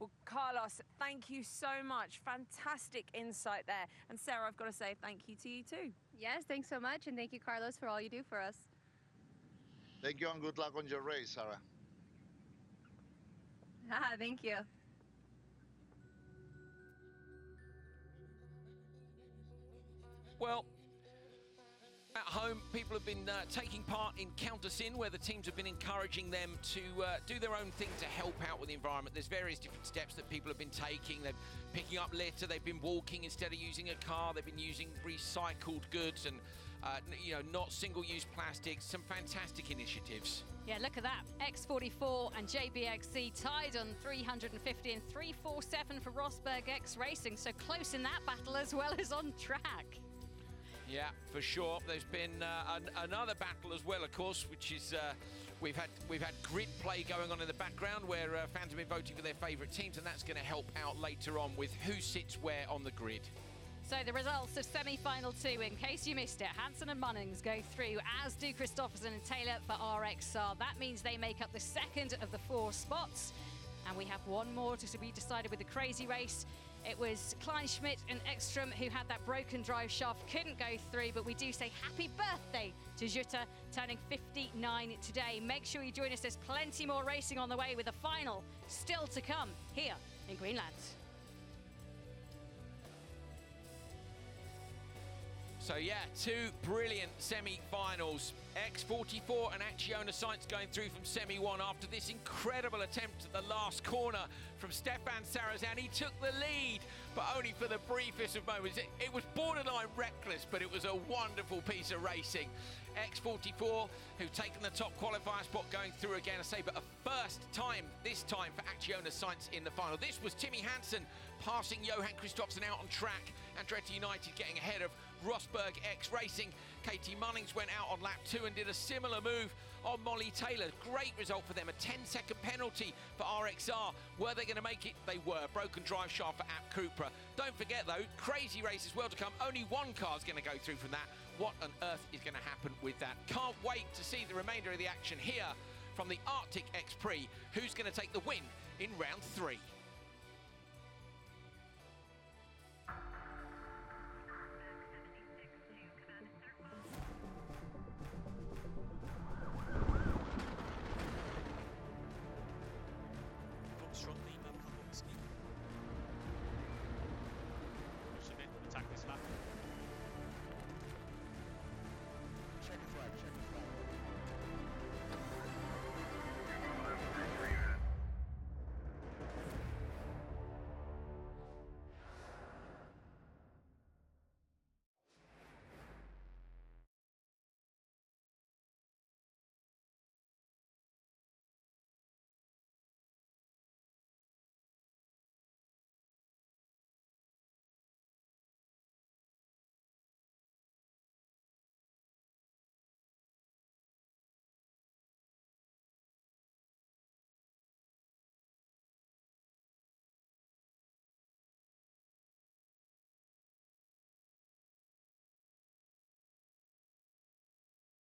Well, Carlos, thank you so much. Fantastic insight there. And Sarah, I've got to say thank you to you too. Yes, thanks so much, and thank you, Carlos, for all you do for us. Thank you and good luck on your race, Sarah. Thank you. Well, at home, people have been taking part in Count Us In, where the teams have been encouraging them to do their own thing to help out with the environment. There's various different steps that people have been taking. They're picking up litter, they've been walking instead of using a car, they've been using recycled goods and not single-use plastics. Some fantastic initiatives. Yeah, look at that. X44 and JBXC tied on 350 and 347 for Rosberg X Racing. So close in that battle as well as on track. Yeah, for sure. There's been another battle as well, of course, which is we've had grid play going on in the background where fans have been voting for their favourite teams, and that's going to help out later on with who sits where on the grid. So the results of semi-final 2, in case you missed it, Hansen and Munnings go through, as do Christopherson and Taylor for RXR. That means they make up the second of the 4 spots. And we have one more to be decided with the crazy race. It was Kleinschmidt and Ekstrom who had that broken drive shaft, couldn't go through, but we do say happy birthday to Jutta, turning 59 today. Make sure you join us, there's plenty more racing on the way with the final still to come here in Greenland. So yeah, 2 brilliant semi-finals. X44 and Acciona Sainz going through from semi-1 after this incredible attempt at the last corner from Stefan Sarazan. He took the lead, but only for the briefest of moments. It was borderline reckless, but it was a wonderful piece of racing. X44, who've taken the top qualifier spot going through again, I say, but a first time, this time for Acciona Sainz in the final. This was Timmy Hansen passing Johan Kristoffersen out on track. Andretti United getting ahead of Rosberg X Racing. Katie Munnings went out on lap 2 and did a similar move on Molly Taylor. Great result for them, a 10-second penalty for RXR. Were they going to make it? They were. Broken drive shaft for App Cupra. Don't forget though, crazy race as well to come. Only one car's going to go through from that. What on earth is going to happen with that? Can't wait to see the remainder of the action here from the Arctic X Prix. Who's going to take the win in round 3?